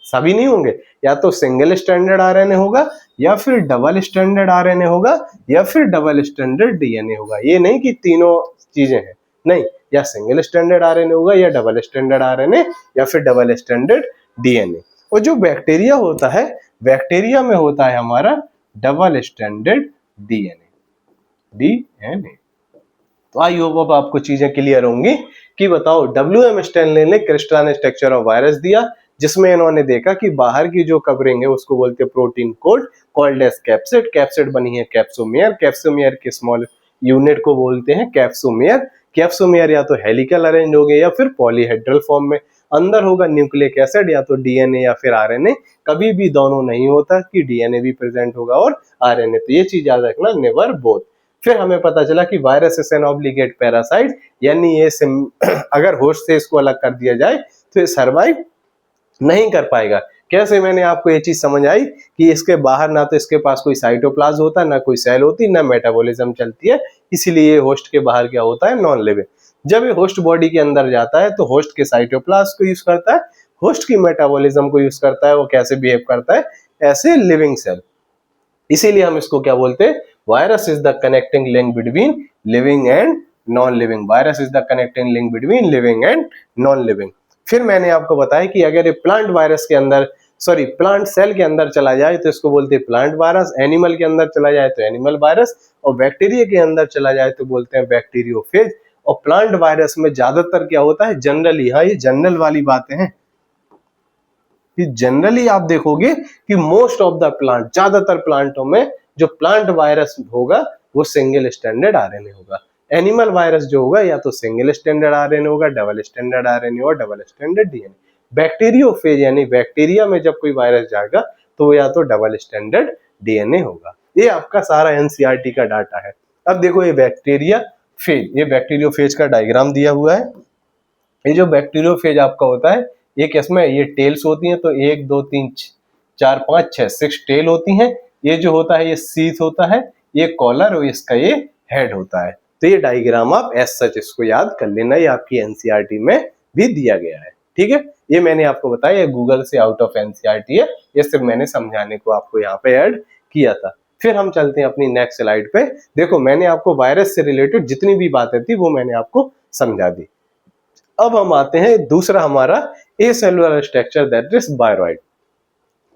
A: सभी नहीं होंगे, या तो सिंगल स्टैंडर्ड आरएनए होगा, या फिर डबल स्टैंडर्ड आरएनए होगा, या फिर डबल स्टैंडर्ड डीएनए होगा। ये नहीं कि तीनों चीजें हैं, नहीं, या सिंगल स्टैंडर्ड आरएनए होगा, या डबल स्टैंडर्ड आरएनए, या फिर डबल स्टैंडर्ड डीएनए। और जो बैक्टीरिया होता है, बैक्टीरिया में होता है हमारा डबल स्टैंडर्ड डीएनए। तो आई होप अब आपको चीजें क्लियर होंगी कि बताओ WM स्टैनली ने क्रिस्टलाइन स्ट्रक्चर ऑफ वायरस दिया, जिसमें इन्होंने देखा कि बाहर की जो कवरिंग है उसको बोलते हैं protein coat called as capsid. Capsid बनी है कैप्सोमियर, कैप्सोमियर के स्मॉल यूनिट को बोलते हैं कैप्सोमियर। कैप्सोमियर या तो हेलिकल अरेंज हो गए या फिर पॉलीहेड्रल फॉर्म में, अंदर होगा न्यूक्लिक एसिड या तो डीएनए या फिर आरएनए, कभी भी दोनों नहीं होता कि डीएनए भी प्रेजेंट होगा और आरएनए। तो ये चीज याद रखना, नेवर बोथ। फिर हमें पता चला कि virus is an obligate parasite, यानी ये अगर होस्ट से इसको अलग कर दिया जाए तो ये सर्वाइव नहीं कर पाएगा। कैसे? मैंने आपको ये चीज समझ आई कि इसके बाहर ना तो इसके पास कोई साइटोप्लाज्म होता, ना कोई सेल होती, ना मेटाबॉलिज्म चलती है, इसीलिए होस्ट के बाहर क्या होता है, नॉन लिविंग। जब ये होस्ट बॉडी के अंदर जाता है तो होस्ट के साइटोप्लाज्म को यूज करता है, होस्ट की मेटाबॉलिज्म को यूज करता है, वो कैसे बिहेव करता है, ऐसे लिविंग सेल। इसीलिए हम इसको क्या बोलते हैं, virus is the connecting link between living and non living. Virus is the connecting link between living and non living. फिर मैंने आपको बताया कि अगर ये प्लांट वायरस के अंदर, सॉरी प्लांट सेल के अंदर चला जाए तो इसको बोलते हैं प्लांट वायरस, एनिमल के अंदर चला जाए तो एनिमल वायरस, और बैक्टीरिया के अंदर चला जाए तो बोलते हैं बैक्टीरियोफेज। और प्लांट वायरस में ज्यादातर क्या होता है, जनरली, हाँ ये जनरल वाली बातें हैं, कि जनरली आप देखोगे कि मोस्ट ऑफ द प्लांट, ज्यादातर प्लांटों में जो प्लांट वायरस होगा वो सिंगल स्टैंडर्ड आरएनए होगा। एनिमल वायरस जो होगा या तो सिंगल स्टैंडर्ड आरएनए होगा, डबल स्टैंडर्ड आरएनए और डबल स्टैंडर्ड डीएनए। बैक्टीरियोफेज यानी बैक्टीरिया में जब कोई वायरस जाएगा तो वो या तो डबल स्टैंडर्ड डीएनए होगा। ये आपका सारा एनसीईआरटी का डाटा है। अब देखो ये बैक्टीरिया फेज, ये बैक्टीरियोफेज का डायग्राम दिया हुआ है। ये जो बैक्टीरियोफेज आपका होता है, एक इसमें ये टेल्स होती हैं, तो 1 2 3 4 5 6 6 टेल होती हैं। ये जो होता है ये सीथ होता है, ये कॉलर और इसका ये हेड होता है। तो ये डायग्राम आप एज सच इसको याद कर लेना, ये आपकी एनसीईआरटी में भी दिया गया है। ठीक है, ये मैंने आपको बताया, ये गूगल से आउट ऑफ एनसीईआरटी है, ये सिर्फ मैंने समझाने को आपको यहाँ पे ऐड किया था। फिर हम चलते हैं अपनी नेक्स्ट स्लाइड पे। देखो मैंने आपको वायरस से रिलेटेड जितनी भी बातें थी वो मैंने आपको समझा दी। अब हम आते हैं दूसरा हमारा acellular structure, that is viroid.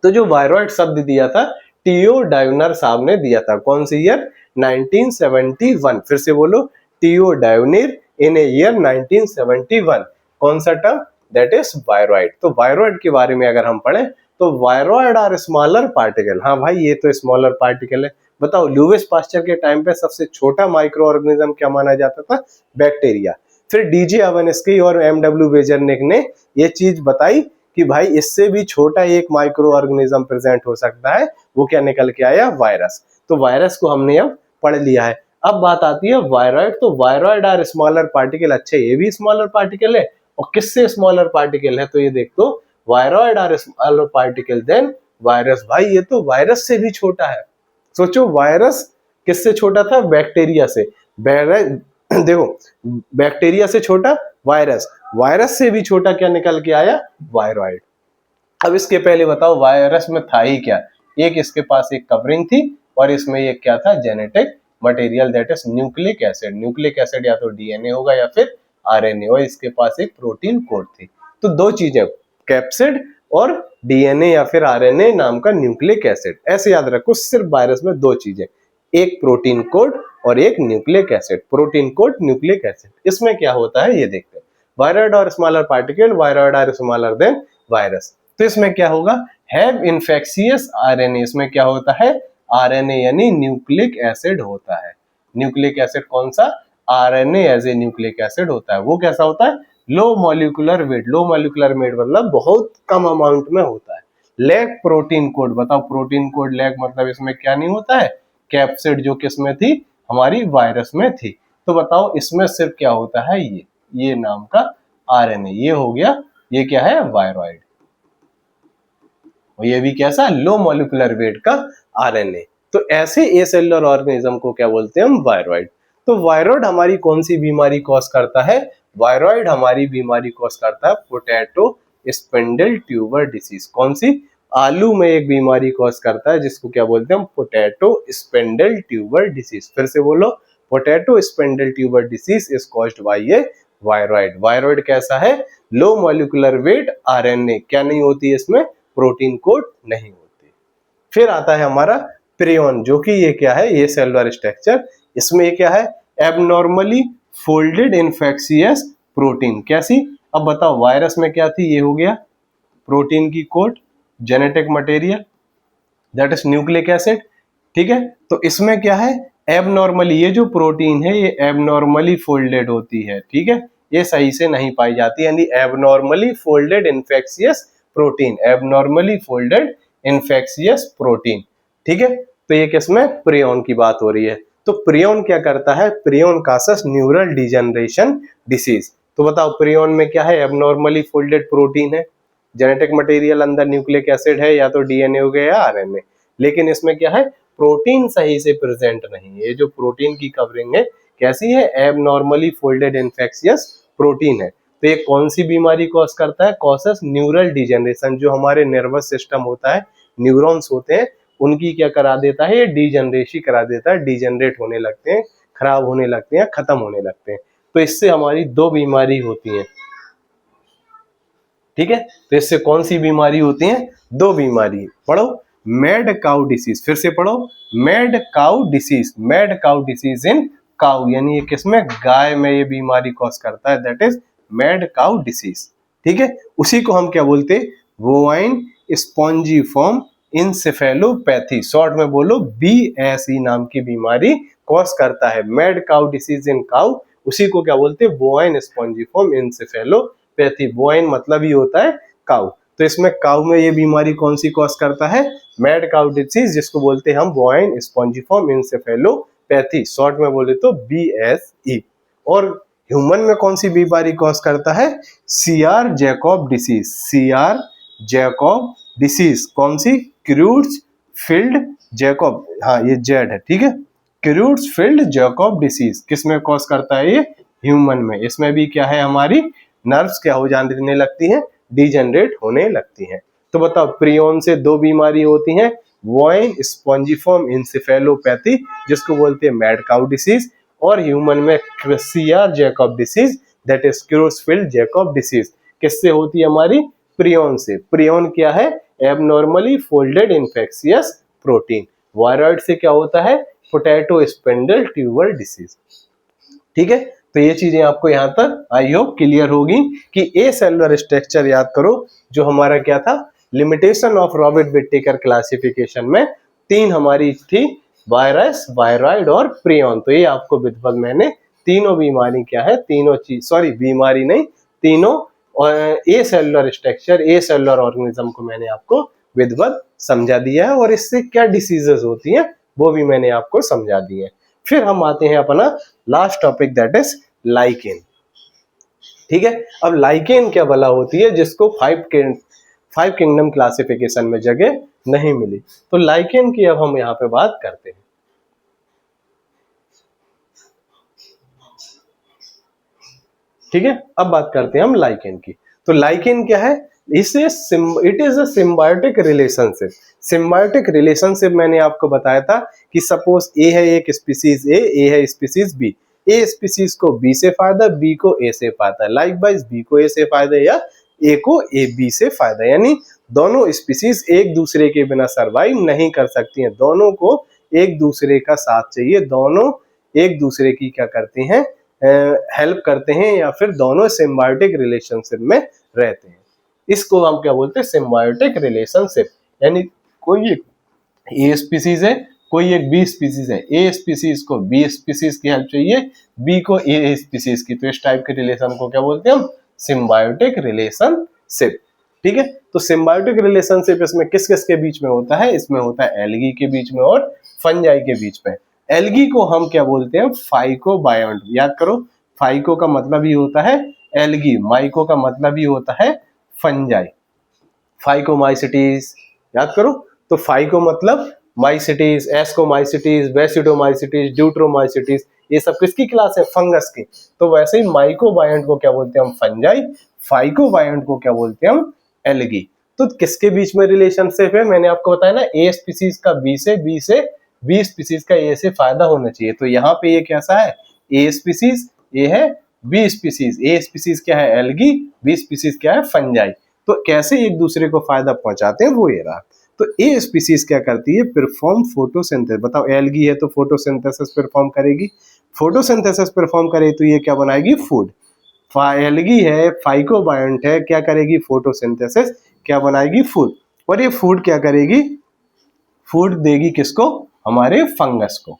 A: तो जो वायरॉइड शब्द दिया था टीओ डायोनर साहब ने दिया था, कौन सी ईयर, 1971। फिर से बोलो, टीओ डायोनिर इन ए ईयर 1971। कौन सा टर्म, दैट इज वायरॉइड। तो वायरॉइड के बारे में अगर हम पढ़ें तो वायरॉइड आर स्मॉलर पार्टिकल। हाँ भाई ये तो स्मॉलर पार्टिकल है। बताओ लुईस पास्चर के टाइम पे सबसे छोटा माइक्रो ऑर्गेनिज्म क्या माना जाता था, बैक्टीरिया। फिर डीजे अवेन्स्की और एमडब्ल्यू वेजरनिक ने ये चीज बताई कि भाई इससे भी छोटा एक माइक्रो ऑर्गेनिज्म प्रेजेंट हो सकता है, वो क्या निकल के आया, वायरस। तो वायरस को हमने अब पढ़ लिया है। अब बात आती है वायरॉइड। तो वायरॉइड आर स्मॉलर पार्टिकल। अच्छा ये भी स्मॉलर पार्टिकल है, और किससे स्मॉलर पार्टिकल है, तो ये देख दो, viroid are smaller particle than virus. भाई ये तो वायरस से भी छोटा है। सोचो वायरस किससे छोटा था, बैक्टीरिया से। देखो बैक्टीरिया से छोटा वायरस, वायरस से भी छोटा क्या निकल के आया, वायरॉइड। अब इसके पहले बताओ वायरस में था ही क्या, एक इसके पास एक कवरिंग थी और इसमें ये क्या था, genetic material, that is nucleic acid. Nucleic acid या तो डीएनए होगा या फिर आरएनए, और इसके पास एक प्रोटीन कोड थी। तो दो चीजें, कैप्सिड और डीएनए या फिर आरएनए नाम का न्यूक्लिक एसिड। ऐसे याद रखो, सिर्फ वायरस में दो चीजें, एक प्रोटीन कोड और एक nucleic acid. Protein coat, nucleic acid. इसमें क्या होता है ये देखते हैं। वायरॉइड और smaller particle, viroid are smaller than virus. तो इसमें क्या होगा, हैव इन्फेक्शियस आरएनए। इसमें क्या होता है, आरएनए यानी न्यूक्लिक एसिड होता है। न्यूक्लिक एसिड कौन सा, RNA as a nucleic acid होता है। वो कैसा होता है, low molecular weight. Low molecular weight मतलब बहुत कम अमाउंट में होता है। Lack protein coat. बताओ प्रोटीन कोड लैक मतलब इसमें क्या नहीं होता है, कैप्सिड जो किस में थी, हमारी वायरस में थी। तो बताओ इसमें सिर्फ क्या होता है, ये नाम का आरएनए। ये हो गया, ये क्या है, वायरॉइड। और ये भी कैसा, लो मॉलिक्यूलर वेट का आरएनए। तो ऐसे एसेलुलर ऑर्गेनिज्म को क्या बोलते हैं हम, वायरॉइड। तो वायरॉइड हमारी कौन सी बीमारी कॉज करता है, वायरॉइड हमारी बीमारी कॉज करता है पोटैटो स्पिंडल ट्यूबर डिसीज। कौन सी? आलू में एक बीमारी कॉज करता है जिसको क्या बोलते हैं हम? Potato spindle tuber disease. फिर से बोलो, potato spindle tuber disease is caused by A viroid. Viroid कैसा है? लो मॉलिक्यूलर वेट आरएनए, क्या नहीं होती है इसमें? प्रोटीन कोट नहीं होती। फिर आता है हमारा प्रियन, जो कि ये क्या है? ये सेलुलर स्ट्रक्चर, इसमें क्या है? Abnormally folded infectious protein. कैसी? अब बताओ, वायरस में क्या थी? ये हो गया प्रोटीन की coat, genetic material, that is nucleic acid. ठीक है, तो इसमें क्या है? एबनॉर्मली, ये जो प्रोटीन है ये एबनॉर्मली फोल्डेड होती है। ठीक है, ये सही से नहीं पाई जाती, यानी abnormally folded infectious protein, abnormally folded infectious protein. ठीक है, तो ये किसमें? प्रियन की बात हो रही है। तो प्रियन क्या करता है? Prion causes neural degeneration disease. तो बताओ, प्रियन में क्या है? एबनॉर्मली फोल्डेड प्रोटीन है, जेनेटिक मटेरियल अंदर न्यूक्लिक एसिड है, या तो डीएनए हो गया या आरएनए, लेकिन इसमें क्या है? प्रोटीन सही से प्रेजेंट नहीं है। ये जो प्रोटीन की कवरिंग है कैसी है? एबनॉर्मली फोल्डेड इन्फेक्शियस प्रोटीन है। तो ये कौन सी बीमारी कॉज करता है? Causes neural degeneration. जो हमारे नर्वस सिस्टम होता है, न्यूरॉन्स होते हैं, उनकी क्या करा देता है? ये डिजेनरेसी करा देता है, डिजेनरेट होने लगते हैं, खराब होने लगते हैं, खत्म होने लगते हैं। तो इससे हमारी दो बीमारी होती है। ठीक है, तो इससे कौन सी बीमारी होती है? दो बीमारी। पढ़ो, मैड काउ डिसीज। फिर से पढ़ो, mad cow disease. Mad cow disease इन काउ, यानी ये किसमें? गाय में ये बीमारी कॉज करता है, that is mad cow disease. ठीक है, उसी को हम क्या बोलते हैं? बोवाइन स्पॉन्जिफॉर्म इंसेफेलोपैथी, शॉर्ट में बोलो BSE नाम की बीमारी कॉज करता है। मैड काउ डिसीज इन काउ, उसी को क्या बोलते हैं? Bovine spongiform encephalopathy. बोवाइन मतलब ही होता है काउ। तो इसमें काउ में ये बीमारी कौन सी कॉज करता है? मैड काउ डिसीज, जिसको बोलते हैं हम बोवाइन स्पॉन्जिफॉर्म इंसेफेलोपैथी, शॉर्ट में बोले तो BSE। और ह्यूमन में कौन सी बीमारी कॉज करता है? CR Jakob disease. CR Jakob disease कौन सी? क्रूट्ज़फील्ड जैकब, हाँ ये जेड है। ठीक है, क्रूट्ज़फील्ड जैकब डिसीज किसमें कॉज करता है? ये ह्यूमन में। इसमें भी क्या है? हमारी नर्व्स क्या हो जाने लगती हैं? डिजेनरेट होने लगती हैं। तो बताओ, प्रियन से दो बीमारी होती हैं, बोवाइन स्पॉन्जिफॉर्म इंसेफेलोपैथी, जिसको बोलते हैं मैड काउ डिसीज, और ह्यूमन में CR Jakob disease, that is Creutzfeldt Jakob disease. किससे होती है? हमारी प्रियन से। प्रियन क्या है? Abnormally folded infectious protein. Viroid से क्या होता है? Potato spindle tuber disease. ठीक है, तो ये चीजें आपको यहाँ तक आई होप क्लियर होगी कि ए सेलुलर स्ट्रक्चर याद करो, जो हमारा क्या था? Limitation of Robert Whittaker classification में तीन हमारी थी, वायरस, वायरॉइड और प्रियन। तो ये आपको विधिवत मैंने तीनों बीमारी क्या है? तीनों चीज, सॉरी बीमारी नहीं, तीनों ए सेलुलर स्ट्रक्चर, ए सेलुलर ऑर्गेनिज्म को मैंने आपको विधिवत समझा दिया है, और इससे क्या डिसीजेस होती हैं वो भी मैंने आपको समझा दी है। फिर हम आते हैं अपना last topic, that is lichen. ठीक है, अब लाइकेन क्या भला होती है, जिसको फाइव किंगडम क्लासिफिकेशन में जगह नहीं मिली। तो लाइकेन की अब हम यहाँ पे बात करते हैं। ठीक है, अब बात करते हैं हम लाइकेन की। तो लाइकेन क्या है? इसे it is a symbiotic relationship. Symbiotic relationship मैंने आपको बताया था कि सपोज ए है एक स्पीसीज ए है स्पीसीज बी, ए स्पीसीज को बी से फायदा, बी को ए से फायदा, लाइकवाइज बी को ए से फायदा या ए को ए बी से फायदा, यानी दोनों स्पीसीज एक दूसरे के बिना सरवाइव नहीं कर सकती हैं, दोनों को एक दूसरे का साथ चाहिए, दोनों एक दूसरे की क्या करते हैं? हेल्प करते हैं, या फिर दोनों सिम्बायोटिक रिलेशनशिप में रहते हैं। इसको हम क्या बोलते हैं? Symbiotic relationship. यानी कोई एक ए स्पीसीज है, कोई एक बी स्पीसीज है, ए स्पीसीज को बी स्पीसीज की हेल्प चाहिए, बी को ए स्पीसीज की, तो इस टाइप के रिलेशन को क्या बोलते हैं हम? Symbiotic relationship. ठीक है, तो सिम्बायोटिक रिलेशनशिप इसमें किस किस के बीच में होता है? इसमें होता है एल्गी के बीच में और फंजाई के बीच में। एल्गी को हम क्या बोलते हैं? फाइकोबायोन्ट। याद करो, फाइको का मतलब ही होता है एल्गी, माइको का मतलब ही होता है फंजाई। फाइकोमाइसिटीज याद करो, तो फाइको मतलब माइसिटीज, एस्कोमाइसिटीज, बेसिडोमाइसिटीज, ड्यूट्रोमाइसिटीज, ये सब किसकी क्लास है? फंगस की। तो वैसे ही माइक्रोबायंट को क्या बोलते हैं हम? फंजाई। फाइकोबायंट को क्या बोलते हैं हम? एल्गी। तो किसके बीच में रिलेशनशिप है? मैंने आपको बताया ना, ए स्पीसीज का बी से, बी स्पीसीज का ए से फायदा होना चाहिए। तो यहाँ पे ये कैसा है? ए स्पीसीज, ये है बी स्पीसीज। ए स्पीसीज क्या है? एल्गी। बी स्पीसीज क्या है? फंजाई। तो कैसे एक दूसरे को फायदा पहुंचाते हैं वो ये रहा। तो ए स्पीसीज क्या करती है? Perform photosynthesis. बताओ, एल्गी है तो फोटोसिंथेसिस परफॉर्म करेगी। फोटोसिंथेसिस परफॉर्म करे तो ये क्या बनाएगी? फूड। एल्गी है, फाइकोबायंट है, क्या करेगी? फोटोसिंथेसिस। क्या बनाएगी? फूड। और ये फूड क्या करेगी? फूड देगी किसको? हमारे फंगस को।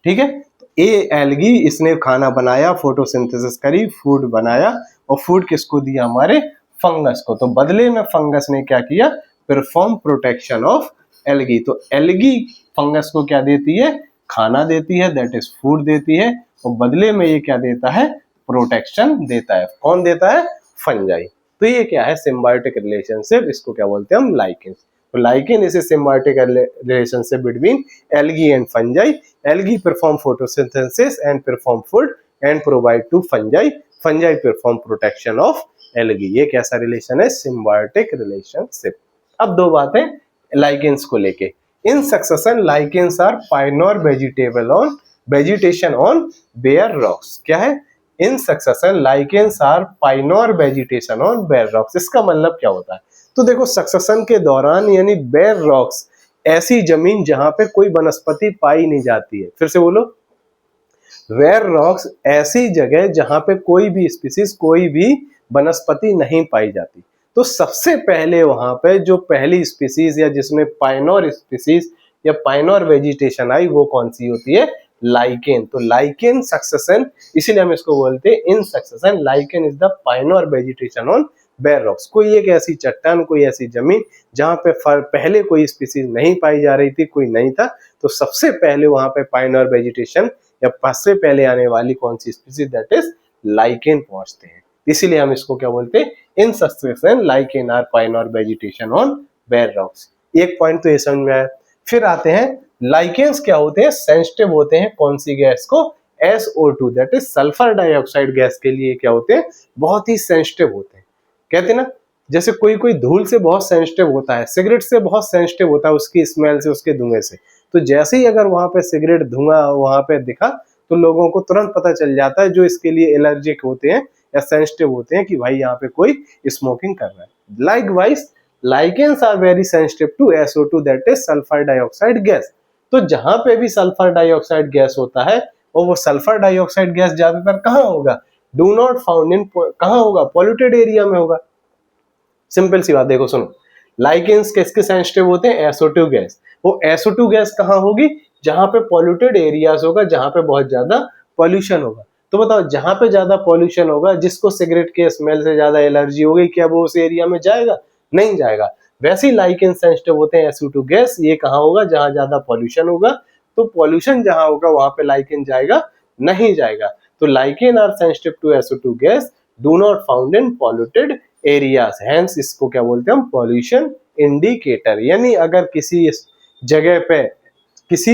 A: ठीक है। तो ए एल्गी, इसने खाना बनाया, फोटोसिंथेसिस करी, फूड बनाया, और फूड किसको दिया? हमारे फंगस को। तो बदले में फंगस ने क्या किया? Perform protection of algae. तो एल्गी फंगस को क्या देती है? खाना देती है, दैट इज फूड देती है, और बदले में ये क्या देता है? प्रोटेक्शन देता है। कौन देता है? फंजाई। तो ये क्या है? Symbiotic relationship. इसको क्या बोलते हैं हम? लाइकेन। तो lichen is a symbiotic relationship between algae and fungi. Algae perform photosynthesis and perform food and provide to fungi. Fungi perform protection of algae. ये कैसा रिलेशन है? Symbiotic relationship. अब दो बातें लाइकेन्स को लेके। In succession lichens are pioneer vegetation on bare rocks. क्या है? In succession lichens are pioneer vegetation on bare rocks. इसका मतलब क्या होता है? तो देखो, सक्सेशन के दौरान यानी बेयर रॉक्स, ऐसी जमीन जहां पे कोई वनस्पति पाई नहीं जाती है। फिर से बोलो, बेयर रॉक्स ऐसी जगह जहां पे कोई भी स्पीसीज, कोई भी वनस्पति नहीं पाई जाती। तो सबसे पहले वहां पे जो पहली स्पीसीज या जिसमें पाइनोर स्पीसीज या पाइनोर वेजिटेशन आई, वो कौन सी होती है? लाइकेन। तो लाइकेन सक्सेशन, इसीलिए हम इसको बोलते हैं in succession lichen is the pioneer vegetation on bare rocks. कोई एक ऐसी चट्टान, कोई ऐसी जमीन जहां पे पहले कोई स्पीसीज नहीं पाई जा रही थी, कोई नहीं था, तो सबसे पहले वहां पे पाइनोर वेजिटेशन या सबसे पहले आने वाली कौन सी स्पीसीज? दैट इज लाइकेन पहुंचते हैं। इसीलिए हम इसको क्या बोलते हैं? In succession lichen are pioneer vegetation on bare rocks. एक पॉइंट तो ये समझ में आया। फिर आते हैं, लाइकेन्स क्या होते हैं? सेंसिटिव होते हैं कौन सी गैस को? SO2, that is sulphur dioxide gas के लिए क्या होते हैं? बहुत ही सेंसिटिव होते हैं। कहते हैं ना, जैसे कोई कोई धूल से बहुत सेंसिटिव होता है, सिगरेट से बहुत सेंसिटिव होता है, उसकी स्मेल से, उसके धुएं से। तो जैसे ही अगर वहां पे सिगरेट धुआं वहां पे दिखा तो लोगों को तुरंत पता चल जाता है, जो इसके लिए एलर्जिक होते हैं या सेंसिटिव होते हैं, कि भाई यहाँ पे कोई स्मोकिंग कर रहा है। Likewise lichens are very sensitive to SO2, that is sulphur dioxide gas. तो जहां पे भी सल्फर डाइऑक्साइड गैस होता है, और वो सल्फर डाइऑक्साइड गैस ज्यादातर कहाँ होगा? डू नॉट फाउंड इन, कहाँ होगा? पॉल्यूटेड एरिया में होगा। सिंपल सी बात, देखो सुनो, लाइकेन्स किसके सेंसिटिव होते हैं? SO2 gas. वो SO2 गैस कहाँ होगी? जहां पे पॉल्यूटेड एरियाज होगा, जहां पे बहुत ज्यादा पॉल्यूशन होगा। तो बताओ, जहां पे ज्यादा पॉल्यूशन होगा, जिसको सिगरेट के स्मेल से ज्यादा एलर्जी हो गई, क्या वो उस एरिया में जाएगा? नहीं जाएगा। वैसे ही लाइकेन सेंसिटिव होते हैं SO2 गैस। ये कहाँ होगा? जहां ज्यादा पॉल्यूशन होगा। तो पॉल्यूशन जहां होगा वहां पे लाइकेन जाएगा? नहीं जाएगा। तो lichen are sensitive to SO2 gas, do not found in polluted areas. Hence इसको क्या बोलते हैं हम? Pollution indicator. यानी अगर किसी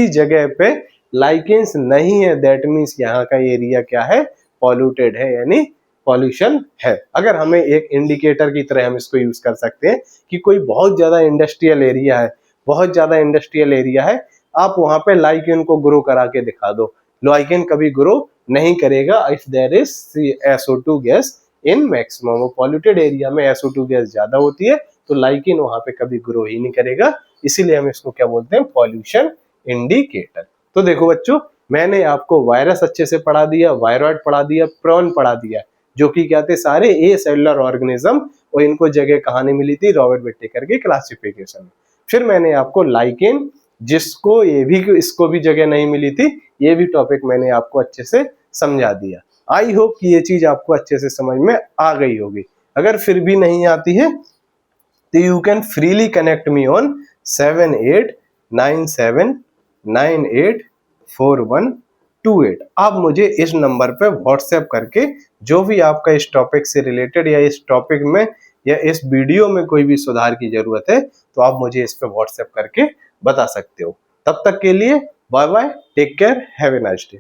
A: जगह पे लाइकेन्स नहीं है, दैट मीन्स यहाँ का एरिया क्या है? पॉल्यूटेड है, यानी पॉल्यूशन है। अगर हमें एक इंडिकेटर की तरह हम इसको यूज कर सकते हैं कि कोई बहुत ज्यादा इंडस्ट्रियल एरिया है, बहुत ज्यादा इंडस्ट्रियल एरिया है, आप वहां पे लाइकेन को ग्रो करा के दिखा दो, लाइकेन कभी ग्रो नहीं करेगा if there is SO2 gas in maximum. Polluted area में SO2 गैस ज्यादा होती है, तो लाइकेन वहां पे कभी ग्रो ही नहीं करेगा। इसीलिए हम इसको क्या बोलते हैं? Pollution indicator. तो देखो बच्चों, मैंने आपको वायरस अच्छे से पढ़ा दिया, वायरॉइड पढ़ा दिया, प्रॉन पढ़ा दिया, जो कि क्या थे? सारे ए सेलुलर ऑर्गेनिज्म, और इनको जगह कहाँ नहीं मिली थी? रॉबर्ट विटेकर के क्लासिफिकेशन में। फिर मैंने आपको लाइकेन, जिसको इसको भी जगह नहीं मिली थी, ये भी टॉपिक मैंने आपको अच्छे से समझा दिया। आई होप कि ये चीज आपको अच्छे से समझ में आ गई होगी। अगर फिर भी नहीं आती है तो you can freely connect me on 7897984128। आप मुझे इस नंबर पे व्हाट्सएप करके जो भी आपका इस टॉपिक से रिलेटेड या इस टॉपिक में या इस वीडियो में कोई भी सुधार की जरूरत है, तो आप मुझे इस पे व्हाट्सएप करके बता सकते हो। तब तक के लिए bye bye, take care, have a nice day.